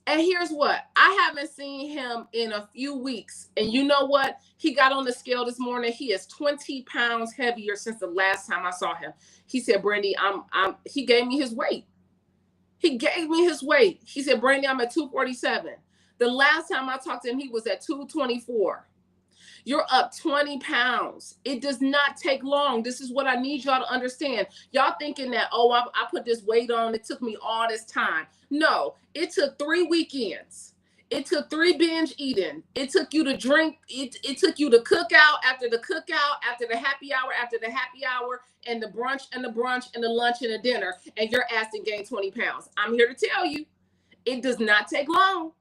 And here's what, I haven't seen him in a few weeks. And you know what? He got on the scale this morning. He is 20 pounds heavier since the last time I saw him. He said, Brandi, he gave me his weight. He gave me his weight. He said, Brandi, I'm at 247. The last time I talked to him, he was at 224. You're up 20 pounds. It does not take long. This is what I need y'all to understand. Y'all thinking that, oh, I put this weight on. It took me all this time. No, it took 3 weekends. It took 3 binge eating. It took you to drink. It took you to cook out after the cookout, after the happy hour, and the brunch and the brunch and the lunch and the dinner. And your ass done gained 20 pounds. I'm here to tell you, it does not take long.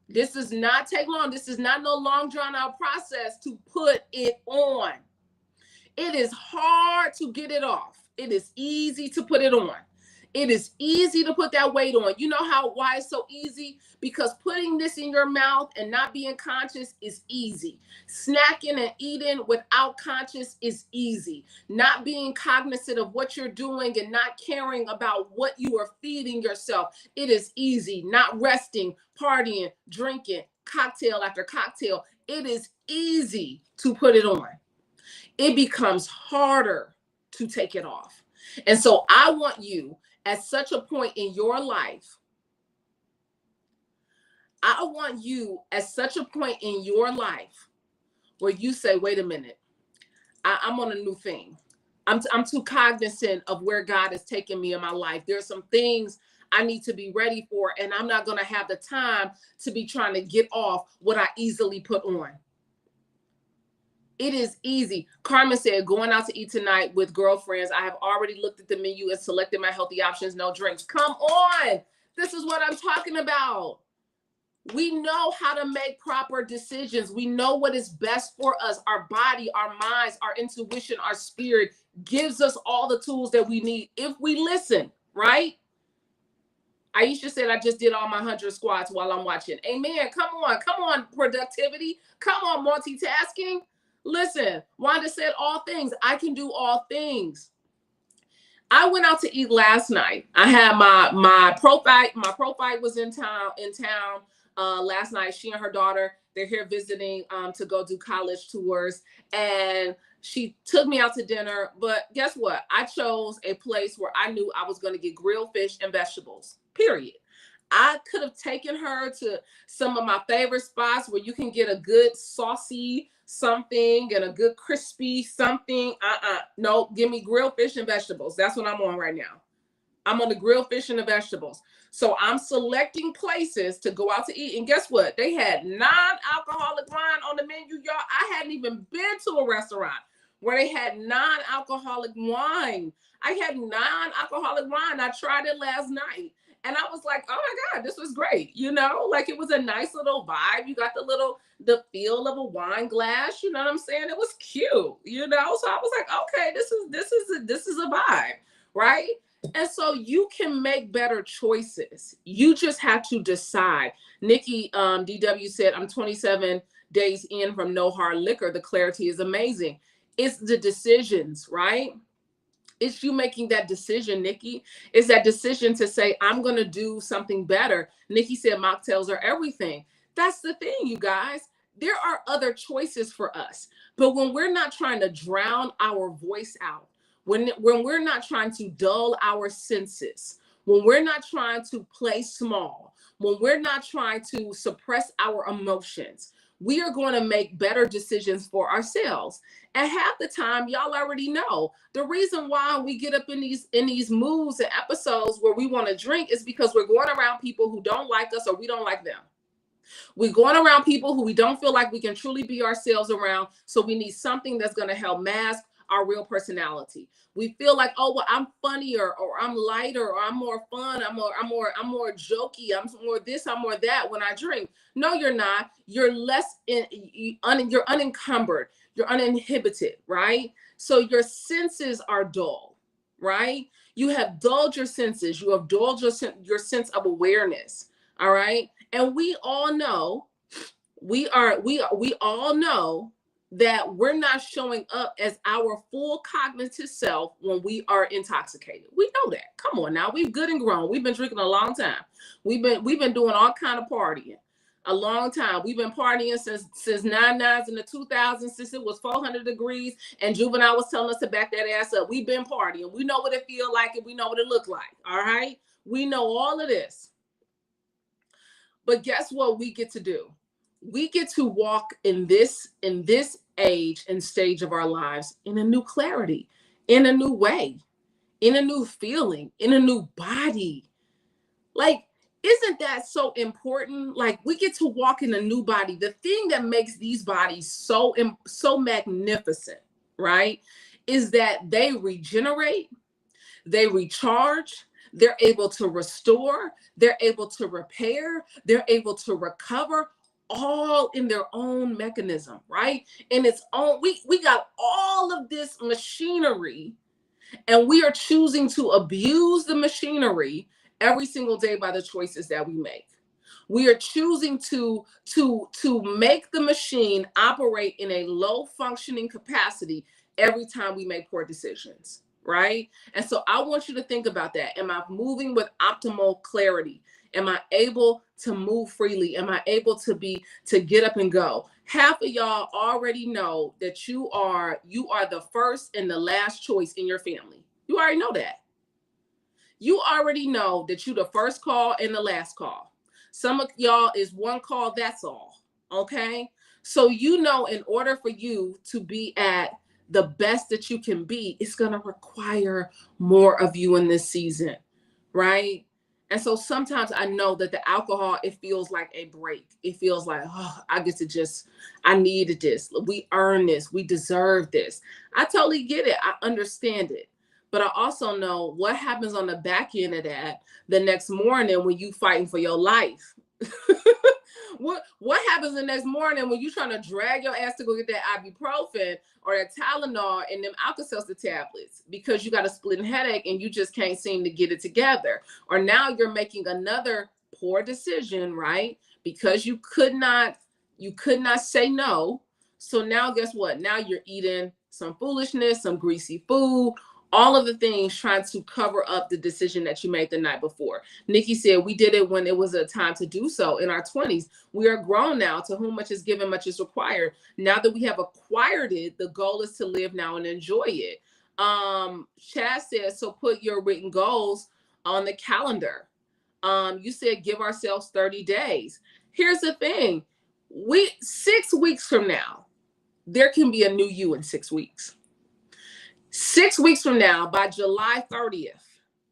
This does not take long. This is not no long drawn out process to put it on. It is hard to get it off. It is easy to put it on. It is easy to put that weight on. You know why it's so easy? Because putting this in your mouth and not being conscious is easy. Snacking and eating without conscious is easy. Not being cognizant of what you're doing and not caring about what you are feeding yourself, it is easy. Not resting, partying, drinking, cocktail after cocktail, it is easy to put it on. It becomes harder to take it off. And so I want you at such a point in your life, where you say, wait a minute, I'm on a new thing. I'm too cognizant of where God has taken me in my life. There's some things I need to be ready for, and I'm not going to have the time to be trying to get off what I easily put on. It is easy. Carmen said, going out to eat tonight with girlfriends. I have already looked at the menu and selected my healthy options, no drinks. Come on. This is what I'm talking about. We know how to make proper decisions. We know what is best for us. Our body, our minds, our intuition, our spirit gives us all the tools that we need if we listen, right? Aisha said, I just did all my 100 squats while I'm watching. Amen. Come on, productivity. Come on, multitasking. Listen, Wanda said all things. I can do all things. I went out to eat last night. I had my pro fight. My pro fight was in town last night. She and her daughter, they're here visiting to go do college tours. And she took me out to dinner. But guess what? I chose a place where I knew I was going to get grilled fish and vegetables, period. I could have taken her to some of my favorite spots where you can get a good saucy something and a good crispy something. No, give me grilled fish and vegetables. That's what I'm on right now. I'm on the grilled fish and the vegetables. So I'm selecting places to go out to eat. And guess what? They had non-alcoholic wine on the menu, y'all. I hadn't even been to a restaurant where they had non-alcoholic wine. I had non-alcoholic wine. I tried it last night. And I was like, oh my God, this was great. You know, like it was a nice little vibe. You got the feel of a wine glass. You know what I'm saying? It was cute, you know? So I was like, okay, this is a vibe, right? And so you can make better choices. You just have to decide. Nikki DW said, I'm 27 days in from no hard liquor. The clarity is amazing. It's the decisions, right? It's you making that decision, Nikki. It's that decision to say, I'm going to do something better. Nikki said mocktails are everything. That's the thing, you guys. There are other choices for us. But when we're not trying to drown our voice out, when we're not trying to dull our senses, when we're not trying to play small, when we're not trying to suppress our emotions, we are going to make better decisions for ourselves. And half the time, y'all already know the reason why we get up in these moods and episodes where we want to drink is because we're going around people who don't like us or we don't like them. We're going around people who we don't feel like we can truly be ourselves around. So we need something that's going to help mask our real personality. We feel like, oh, well, I'm funnier or I'm lighter or I'm more fun. I'm more jokey. I'm more this, I'm more that when I drink. No, you're not. You're you're unencumbered. You're uninhibited, right? So your senses are dull, right? You have dulled your senses. You have dulled your sense of awareness. All right. And we all know, we all know that we're not showing up as our full cognitive self when we are intoxicated. We know that. Come on now. We've good and grown. We've been drinking a long time. We've been doing all kind of partying a long time. We've been partying since 99s in the 2000s, since it was 400 degrees and Juvenile was telling us to back that ass up. We've been partying. We know what it feel like and we know what it look like. All right. We know all of this. But guess what we get to do? We get to walk in this age and stage of our lives in a new clarity, in a new way, in a new feeling, in a new body. Like, isn't that so important? Like, we get to walk in a new body. The thing that makes these bodies so magnificent, right, is that they regenerate, they recharge, they're able to restore, they're able to repair, they're able to recover, all in their own mechanism, right? In its own, we got all of this machinery, and we are choosing to abuse the machinery every single day by the choices that we make. We are choosing to make the machine operate in a low functioning capacity every time we make poor decisions, right? And so I want you to think about that. Am I moving with optimal clarity? Am I able to move freely? Am I able to get up and go? Half of y'all already know that you are the first and the last choice in your family. You already know that. You already know that you're the first call and the last call. Some of y'all is one call, that's all. Okay. So, you know, in order for you to be at the best that you can be, it's going to require more of you in this season. Right. And so sometimes I know that the alcohol, it feels like a break. It feels like, oh, I needed this. We earned this. We deserve this. I totally get it. I understand it. But I also know what happens on the back end of that the next morning when you fighting for your life. What happens the next morning when you trying to drag your ass to go get that ibuprofen or that Tylenol and them Alka-Seltzer tablets because you got a splitting headache and you just can't seem to get it together? Or now you're making another poor decision, right? Because you could not say no. So now guess what? Now you're eating some foolishness, some greasy food, all of the things trying to cover up the decision that you made the night before. Nikki said we did it when it was a time to do so in our 20s. We are grown now. To whom much is given, much is required. Now that we have acquired it, the goal is to live now and enjoy it. Chad says, so put your written goals on the calendar. You said give ourselves 30 days. Here's the thing. 6 weeks from now, there can be a new you in 6 weeks. 6 weeks from now, by July 30th,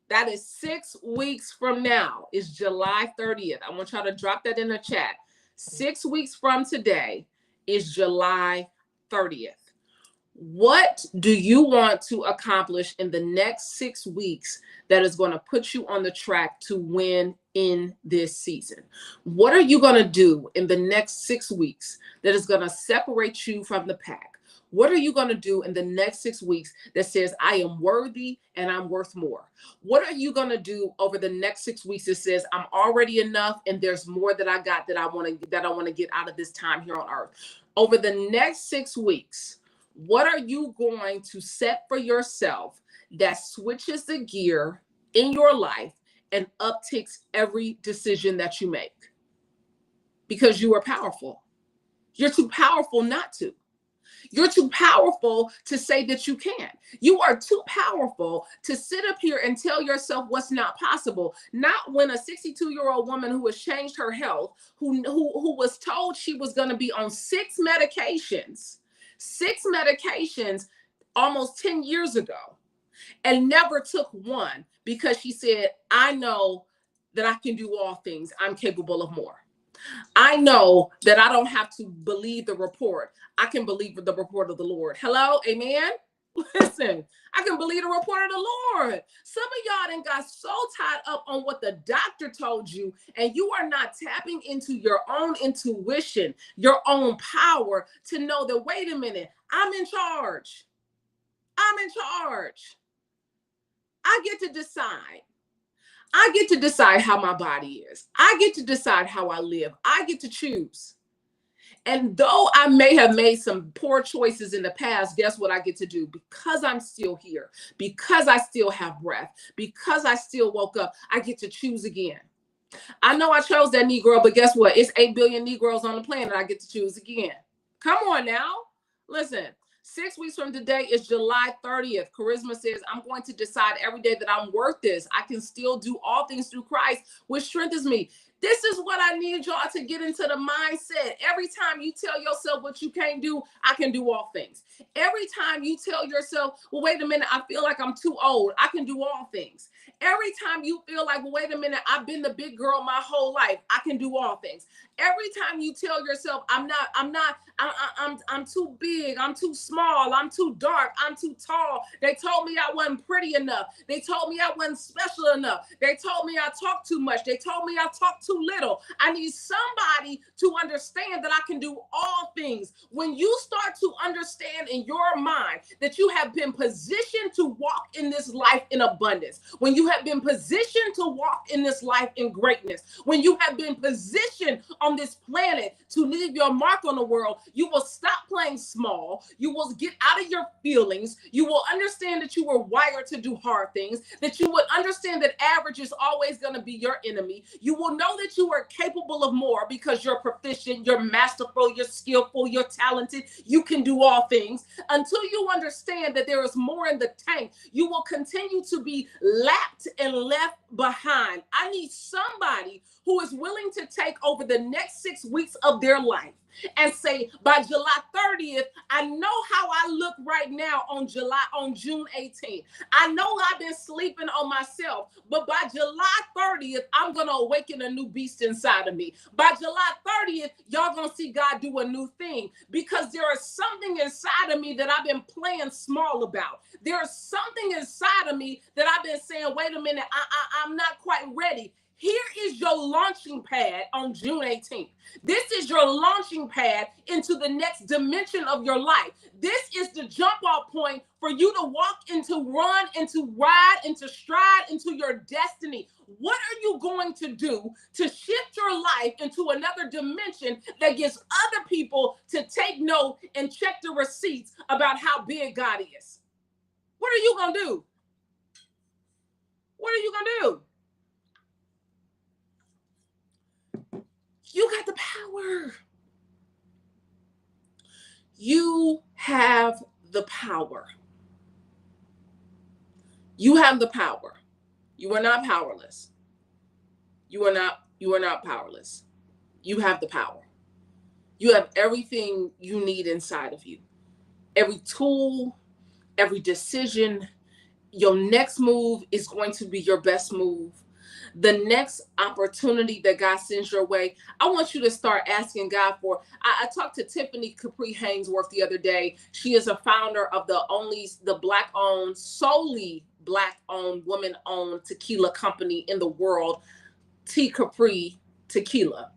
that is 6 weeks from now, is July 30th. I want y'all to drop that in the chat. 6 weeks from today is July 30th. What do you want to accomplish in the next 6 weeks that is going to put you on the track to win in this season? What are you going to do in the next 6 weeks that is going to separate you from the pack? What are you going to do in the next 6 weeks that says, I am worthy and I'm worth more? What are you going to do over the next 6 weeks that says, I'm already enough and there's more that I got that I want to get out of this time here on earth? Over the next 6 weeks, what are you going to set for yourself that switches the gear in your life and upticks every decision that you make? Because you are powerful. You're too powerful not to. You're too powerful to say that you can't. You are too powerful to sit up here and tell yourself what's not possible. Not when a 62-year-old woman who has changed her health, who was told she was going to be on 6 medications almost 10 years ago, and never took one because she said, I know that I can do all things. I'm capable of more. I know that I don't have to believe the report. I can believe the report of the Lord. Hello, amen? Listen, I can believe the report of the Lord. Some of y'all done got so tied up on what the doctor told you, and you are not tapping into your own intuition, your own power to know that, wait a minute, I'm in charge. I'm in charge. I get to decide. I get to decide how my body is. I get to decide how I live. I get to choose. And though I may have made some poor choices in the past, guess what I get to do? Because I'm still here, because I still have breath, because I still woke up, I get to choose again. I know I chose that Negro, but guess what? It's 8 billion Negroes on the planet. I get to choose again. Come on now. Listen, 6 weeks from today is July 30th. Charisma says, I'm going to decide every day that I'm worth this. I can still do all things through Christ, which strengthens me. This is what I need y'all to get into the mindset. Every time you tell yourself what you can't do, I can do all things. Every time you tell yourself, well, wait a minute, I feel like I'm too old, I can do all things. Every time you feel like, well, wait a minute, I've been the big girl my whole life, I can do all things. Every time you tell yourself, I'm too big, I'm too small, I'm too dark, I'm too tall. They told me I wasn't pretty enough. They told me I wasn't special enough. They told me I talk too much. They told me I talk too little. I need somebody to understand that I can do all things. When you start to understand in your mind that you have been positioned to walk in this life in abundance, when you have been positioned to walk in this life in greatness, when you have been positioned on this planet to leave your mark on the world, you will stop playing small. You will get out of your feelings. You will understand that you were wired to do hard things, that you would understand that average is always going to be your enemy. You will know that you are capable of more because you're proficient, you're masterful, you're skillful, you're talented. You can do all things. Until you understand that there is more in the tank, you will continue to be lapped and left behind. I need somebody who is willing to take over the next 6 weeks of their life and say, by July 30th, I know how I look right now on June 18th. I know I've been sleeping on myself, but by July 30th, I'm going to awaken a new beast inside of me. By July 30th, y'all going to see God do a new thing, because there is something inside of me that I've been playing small about. There is something inside of me that I've been saying, wait a minute, I'm not quite ready. Here is your launching pad on June 18th. This is your launching pad into the next dimension of your life. This is the jump off point for you to walk into, run into, ride into, stride into your destiny. What are you going to do to shift your life into another dimension that gives other people to take note and check the receipts about how big God is? What are you going to do? What are you going to do? You got the power. You have the power. You have the power. You are not powerless. You are not powerless. You have the power. You have everything you need inside of you. Every tool, every decision, your next move is going to be your best move. The next opportunity that God sends your way, I want you to start asking God for. I talked to Tiffany Capri Hainsworth the other day. She is a founder of the Black-owned, solely Black-owned, woman-owned tequila company in the world, T Capri Tequila.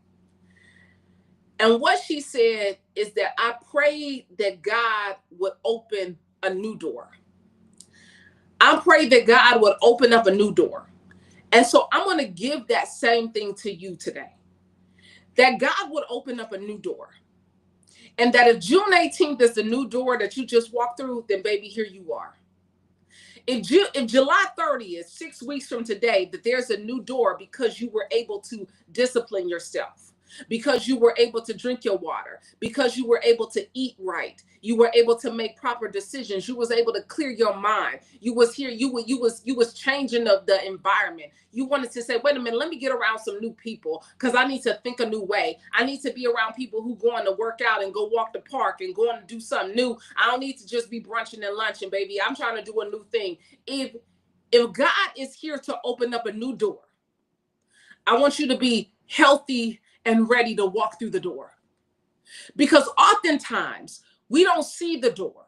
And what she said is that I prayed that God would open a new door. I prayed that God would open up a new door. And so I'm going to give that same thing to you today. That God would open up a new door. And that if June 18th is the new door that you just walked through, then baby, here you are. If July 30th, 6 weeks from today, that there's a new door because you were able to discipline yourself, because you were able to drink your water, because you were able to eat right, you were able to make proper decisions, you was able to clear your mind, you was changing the environment. You wanted to say, wait a minute, let me get around some new people because I need to think a new way. I need to be around people who going to work out and go walk the park and going to do something new. I don't need to just be brunching and lunching, baby. I'm trying to do a new thing. If God is here to open up a new door, I want you to be healthy and ready to walk through the door. Because oftentimes we don't see the door.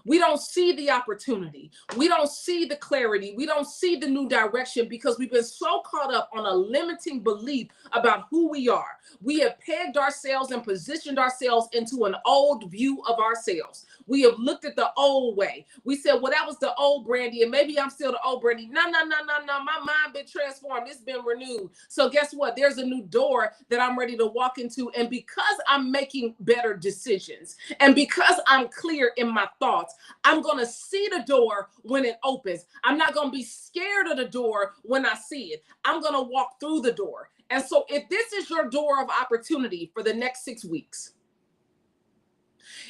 We don't see the opportunity. We don't see the clarity. We don't see the new direction because we've been so caught up on a limiting belief about who we are. We have pegged ourselves and positioned ourselves into an old view of ourselves. We have looked at the old way. We said, well, that was the old Brandi, and maybe I'm still the old Brandi. No. My mind been transformed. It's been renewed. So guess what? There's a new door that I'm ready to walk into. And because I'm making better decisions, and because I'm clear in my thoughts, I'm going to see the door when it opens. I'm not going to be scared of the door when I see it. I'm going to walk through the door. And so if this is your door of opportunity for the next 6 weeks,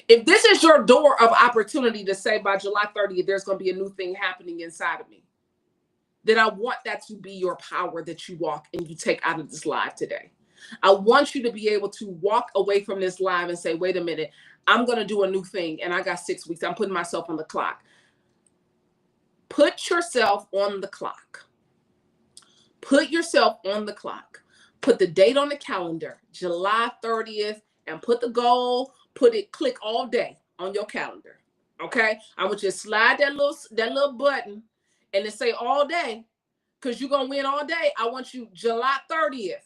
if this is your door of opportunity to say by July 30th, there's going to be a new thing happening inside of me, then I want that to be your power that you walk and you take out of this live today. I want you to be able to walk away from this live and say, wait a minute, I'm going to do a new thing. And I got 6 weeks. I'm putting myself on the clock. Put yourself on the clock. Put yourself on the clock. Put the date on the calendar, July 30th, and put the goal, click all day on your calendar. Okay? I want you to slide that little button and it say all day, because you're going to win all day. I want you July 30th.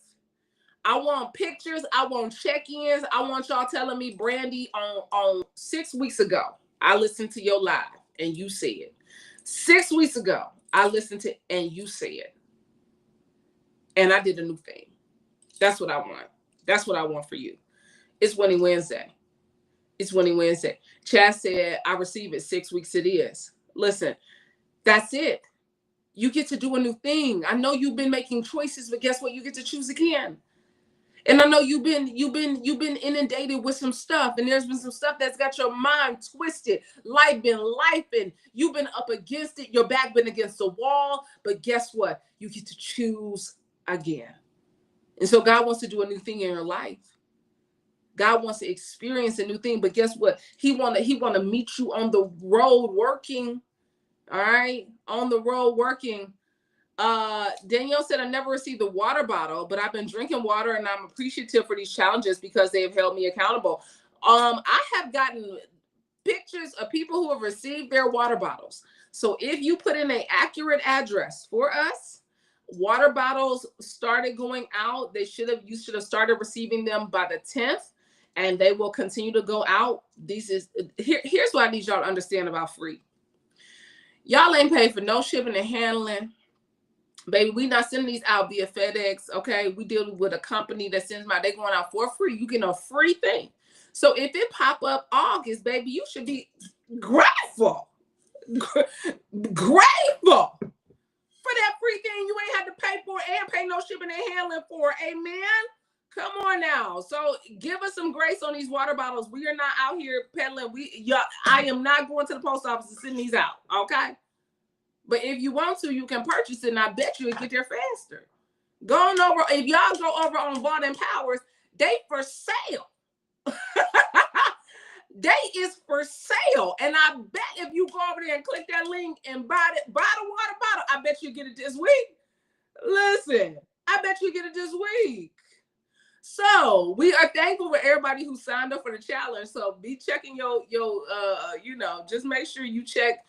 I want pictures. I want check-ins. I want y'all telling me, Brandi, on 6 weeks ago, I listened to your live and you said it. 6 weeks ago, I listened to and you said, and I did a new thing. That's what I want. That's what I want for you. It's Winning Wednesday. It's Winning Wednesday. Chad said, I receive it. 6 weeks it is. Listen, that's it. You get to do a new thing. I know you've been making choices, but guess what? You get to choose again. And I know you've been inundated with some stuff, and there's been some stuff that's got your mind twisted. Life been lifing. You've been up against it. Your back been against the wall. But guess what? You get to choose again. And so God wants to do a new thing in your life. God wants to experience a new thing. But guess what? He want to meet you on the road working. All right, on the road working. Danielle said, I never received a water bottle, but I've been drinking water and I'm appreciative for these challenges because they have held me accountable. I have gotten pictures of people who have received their water bottles. So if you put in an accurate address for us, water bottles started going out. You should have started receiving them by the 10th, and they will continue to go out. Here's what I need y'all to understand about free. Y'all ain't paid for no shipping and handling. Baby, we not sending these out via FedEx, okay? We deal with a company that sends them out. They're going out for free. You get a free thing. So if it pop up August, baby, you should be grateful. Grateful for that free thing you ain't had to pay for and pay no shipping and handling for. Amen? Come on now. So give us some grace on these water bottles. We are not out here peddling. I am not going to the post office and sending these out, okay? But if you want to, you can purchase it, and I bet you it'll get there faster. Go on over. If y'all go over on Vault and Powers, they for sale. They is for sale. And I bet if you go over there and click that link and buy the water bottle, I bet you get it this week. Listen, I bet you get it this week. So we are thankful for everybody who signed up for the challenge. So be checking your just make sure you check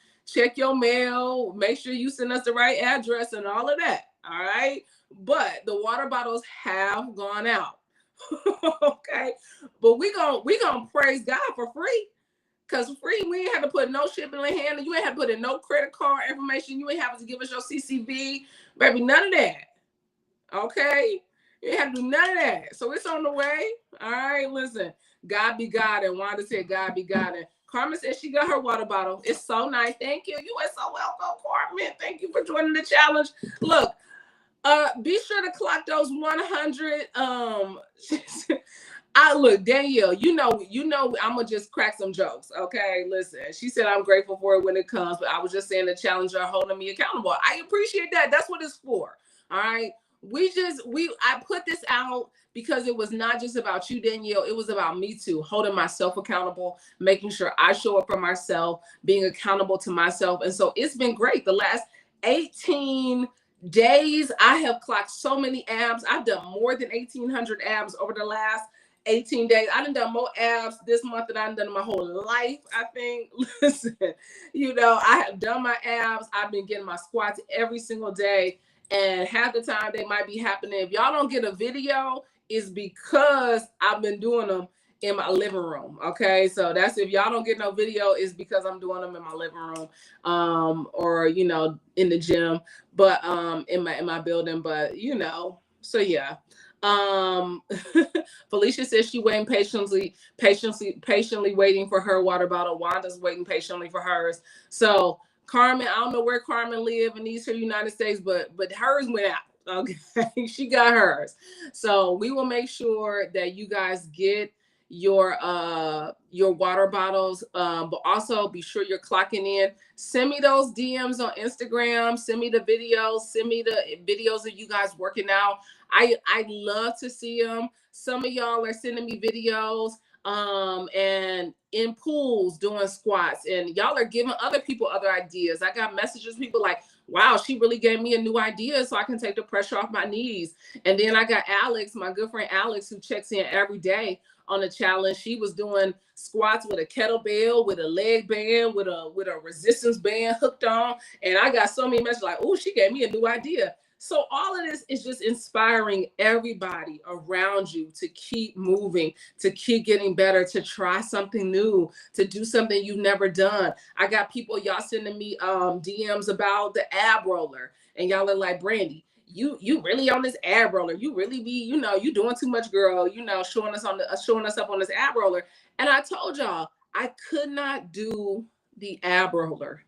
your mail, make sure you send us the right address and all of that. All right. But the water bottles have gone out. Okay. But we gonna praise God for free. Because free, we ain't have to put no shipping in hand. You ain't have to put in no credit card information. You ain't have to give us your CCV. Baby, none of that. Okay. You ain't have to do none of that. So it's on the way. All right. Listen, God be God. And Wanda said, God be God. And Carmen said she got her water bottle. It's so nice. Thank you. You are so welcome, Carmen. Thank you for joining the challenge. Look, be sure to clock those 100. Look, Danielle, you know, I'm gonna just crack some jokes. Okay, listen. She said I'm grateful for it when it comes, but I was just saying the challenge are holding me accountable. I appreciate that. That's what it's for. All right. I put this out because it was not just about you, Danielle. It was about me too, holding myself accountable, making sure I show up for myself, being accountable to myself. And so it's been great. The last 18 days, I have clocked so many abs. I've done more than 1,800 abs over the last 18 days. I done more abs this month than I've done in my whole life, I think. Listen, I have done my abs. I've been getting my squats every single day. And half the time they might be happening. If y'all don't get a video, it's because I've been doing them in my living room. Okay. So that's, if y'all don't get no video, it's because I'm doing them in my living room, or, in the gym, but, in my building, but, so yeah. Felicia says she waiting patiently waiting for her water bottle. Wanda's waiting patiently for hers. So Carmen, I don't know where Carmen live in these here United States, but hers went out. Okay, she got hers. So we will make sure that you guys get your water bottles, but also be sure you're clocking in. Send me those DMs on Instagram. Send me the videos. Send me the videos of you guys working out. I love to see them. Some of y'all are sending me videos and in pools doing squats, and y'all are giving other people other ideas. I got messages, people like, wow, she really gave me a new idea so I can take the pressure off my knees. And then I got Alex, my good friend Alex, who checks in every day on the challenge. She was doing squats with a kettlebell, with a leg band, with a resistance band hooked on. And I got so many messages like, oh, she gave me a new idea. So all of this is just inspiring everybody around you to keep moving, to keep getting better, to try something new, to do something you've never done. I got people, y'all sending me DMs about the ab roller, and y'all are like, Brandi, you really on this ab roller? You really be, you doing too much, girl. Showing us up on this ab roller. And I told y'all I could not do the ab roller.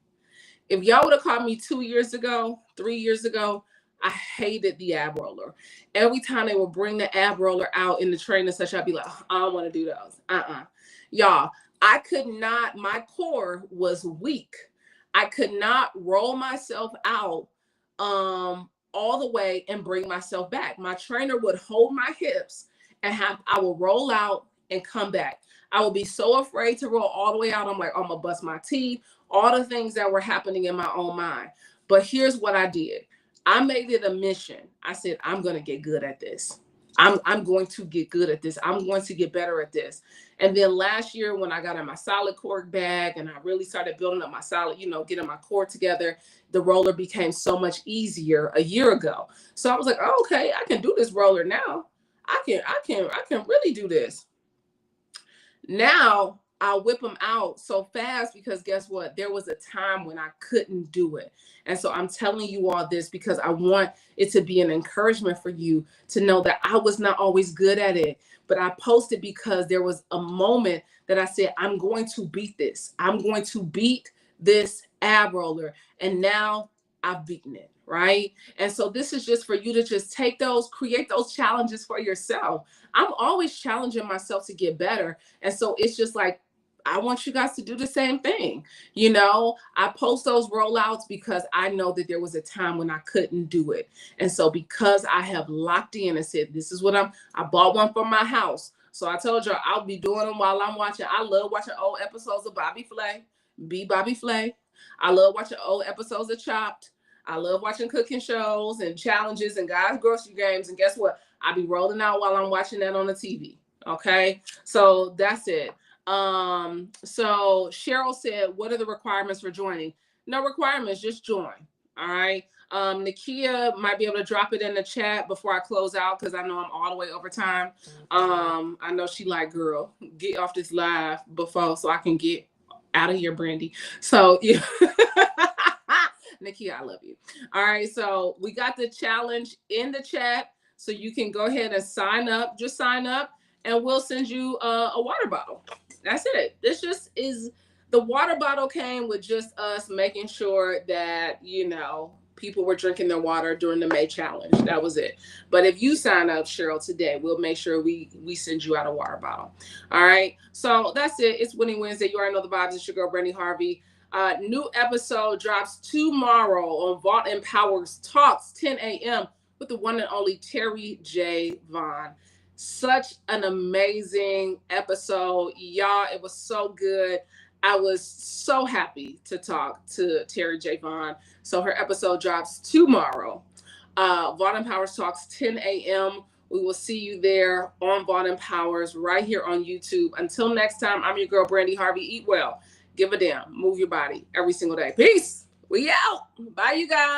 If y'all would have called me 2 years ago, 3 years ago, I hated the ab roller. Every time they would bring the ab roller out in the training session, I'd be like, oh, I don't want to do those. Y'all, I could not, my core was weak. I could not roll myself out all the way and bring myself back. My trainer would hold my hips and I will roll out and come back. I would be so afraid to roll all the way out. I'm like, I'm gonna bust my teeth, all the things that were happening in my own mind. But here's what I did. I made it a mission. I said, I'm going to get good at this. I'm going to get good at this. I'm going to get better at this. And then last year when I got in my solid core bag and I really started building up my solid, getting my core together, the roller became so much easier a year ago. So I was like, oh, okay, I can do this roller now. I can really do this. Now I'll whip them out so fast because guess what? There was a time when I couldn't do it. And so I'm telling you all this because I want it to be an encouragement for you to know that I was not always good at it, but I posted because there was a moment that I said, I'm going to beat this. I'm going to beat this ab roller. And now I've beaten it. Right. And so this is just for you to just create those challenges for yourself. I'm always challenging myself to get better. And so it's just like, I want you guys to do the same thing. I post those rollouts because I know that there was a time when I couldn't do it. And so because I have locked in and said, this is what I bought one for my house. So I told you I'll be doing them while I'm watching. I love watching old episodes of Bobby Flay. I love watching old episodes of Chopped. I love watching cooking shows and challenges and guys' grocery games. And guess what? I be rolling out while I'm watching that on the TV. Okay. So that's it. So Cheryl said, what are the requirements for joining? No requirements, just join. All right. Nakia might be able to drop it in the chat before I close out because I know I'm all the way over time. I know she like, girl, get off this live before so I can get out of here, Brandi. So yeah. Nakia, I love you. All right. So we got the challenge in the chat. So you can go ahead and sign up. Just sign up and we'll send you a water bottle. That's it. This just is, the water bottle came with just us making sure that, people were drinking their water during the May challenge. That was it. But if you sign up, Cheryl, today, we'll make sure we send you out a water bottle. All right. So that's it. It's Winning Wednesday. You already know the vibes. It's your girl, Brandi Harvey. New episode drops tomorrow on Vaught and Powers Talks, 10 a.m. with the one and only Terry J. Vaughn. Such an amazing episode. Y'all, it was so good. I was so happy to talk to Terry J. Vaughn. So her episode drops tomorrow. Vaught and Powers Talks, 10 a.m. We will see you there on Vaught and Powers right here on YouTube. Until next time, I'm your girl, Brandi Harvey. Eat well. Give a damn. Move your body every single day. Peace. We out. Bye, you guys.